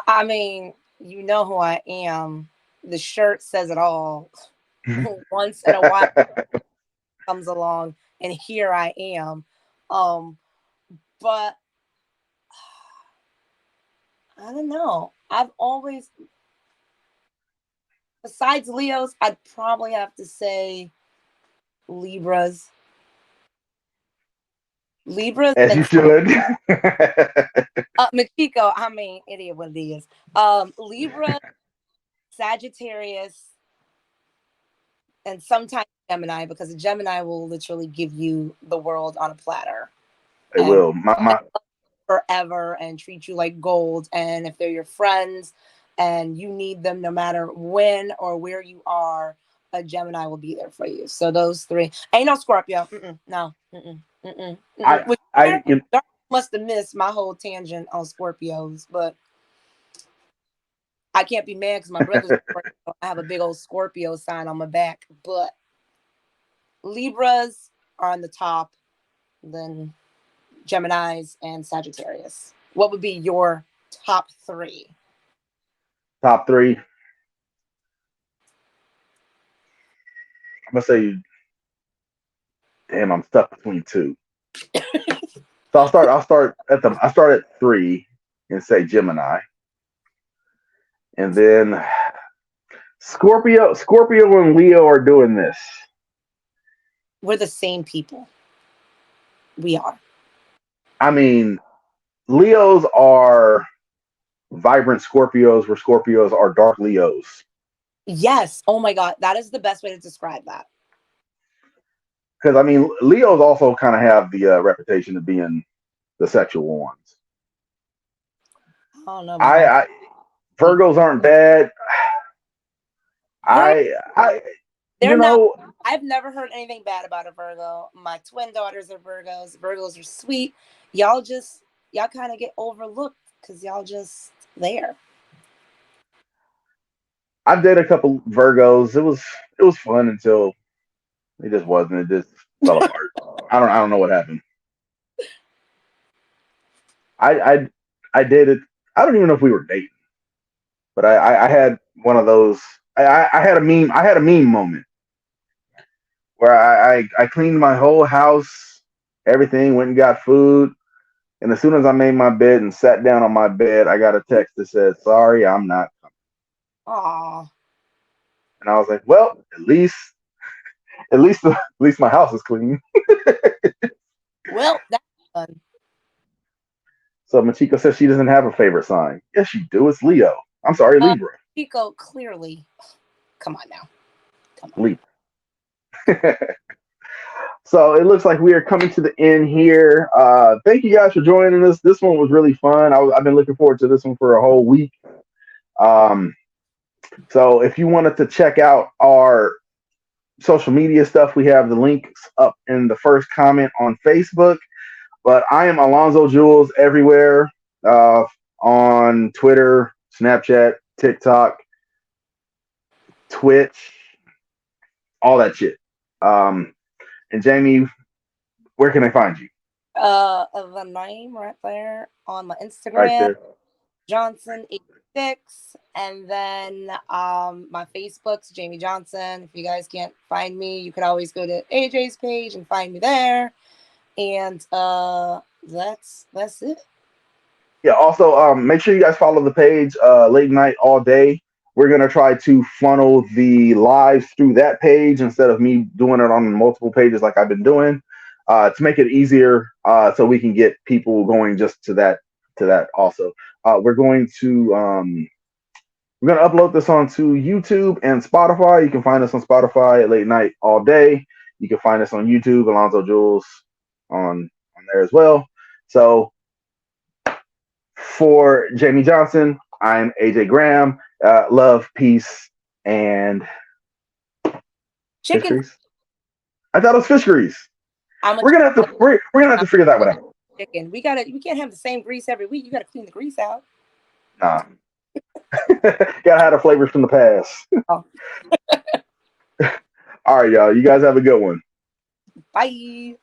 Speaker 2: I mean, you know who I am. The shirt says it all. Once in a while comes along, and here I am. Um, but I don't know. I've always, besides Leos, I'd probably have to say Libras. Libras
Speaker 1: As you
Speaker 2: and
Speaker 1: should.
Speaker 2: Makiko, I mean, idiot what it is. Libra, Sagittarius, and sometimes Gemini, because a Gemini will literally give you the world on a platter
Speaker 1: It
Speaker 2: and
Speaker 1: will. My
Speaker 2: forever and treat you like gold. And if they're your friends and you need them no matter when or where you are, a Gemini will be there for you. So those three. Ain't no Scorpio. No. Which
Speaker 1: I
Speaker 2: must have missed my whole tangent on Scorpios, but I can't be mad because my brother's Scorpio. I have a big old Scorpio sign on my back, but Libras are on the top, then Geminis and Sagittarius. What would be your top three?
Speaker 1: Top three. I'm gonna say, damn, I'm stuck between two. So I start at three and say Gemini, and then Scorpio and Leo are doing this.
Speaker 2: We're the same people. We are.
Speaker 1: I mean, Leos are vibrant Scorpios, where Scorpios are dark Leos.
Speaker 2: Yes. Oh my God. That is the best way to describe that.
Speaker 1: Because I mean, Leos also kind of have the reputation of being the sexual ones.
Speaker 2: I don't know about all.
Speaker 1: Virgos aren't bad.
Speaker 2: They're
Speaker 1: I
Speaker 2: they're
Speaker 1: you
Speaker 2: not.
Speaker 1: know,
Speaker 2: I've never heard anything bad about a Virgo. My twin daughters are Virgos. Virgos are sweet. Y'all kind of get overlooked because y'all just there.
Speaker 1: I've dated a couple Virgos. It was fun until it just wasn't. It just fell apart. I don't know what happened. I I I dated. I don't even know if we were dating, but I had one of those. I had a meme. I had a meme moment where I cleaned my whole house, everything, went and got food, and as soon as I made my bed and sat down on my bed, I got a text that said, "Sorry, I'm not coming."
Speaker 2: Aw.
Speaker 1: And I was like, "Well, at least my house is clean."
Speaker 2: Well, that's fun.
Speaker 1: So Machiko says she doesn't have a favorite sign. Yes, you do. It's Leo. I'm sorry, Libra.
Speaker 2: Chico, clearly. Come on now. Come on.
Speaker 1: Libra. So it looks like we are coming to the end here. Thank you guys for joining us. This one was really fun. I've been looking forward to this one for a whole week. Um, so if you wanted to check out our social media stuff, we have the links up in the first comment on Facebook. But I am Alonzo Jules everywhere, on Twitter, Snapchat, TikTok, Twitch, all that shit. And Jamie, where can I find you?
Speaker 2: The name right there on my
Speaker 1: Right
Speaker 2: Instagram,
Speaker 1: there.
Speaker 2: Johnson86, and then my Facebook's Jamie Johnson. If you guys can't find me, you could always go to AJ's page and find me there. And that's it.
Speaker 1: Yeah. Also, make sure you guys follow the page, Late Night All Day. We're gonna try to funnel the lives through that page instead of me doing it on multiple pages like I've been doing, to make it easier, so we can get people going just to that also. We're going to we're gonna upload this onto YouTube and Spotify. You can find us on Spotify at Late Night All Day. You can find us on YouTube, Alonzo Jules, on there as well. So for Jamie Johnson, I'm AJ Graham. Love, peace, and fish
Speaker 2: Chicken.
Speaker 1: grease. I thought it was fish grease. We're gonna have to figure that one out.
Speaker 2: Chicken. We can't have the same grease every week. You gotta clean the grease out.
Speaker 1: Nah. Gotta have the flavors from the past.
Speaker 2: Oh.
Speaker 1: All right, y'all. You guys have a good one.
Speaker 2: Bye.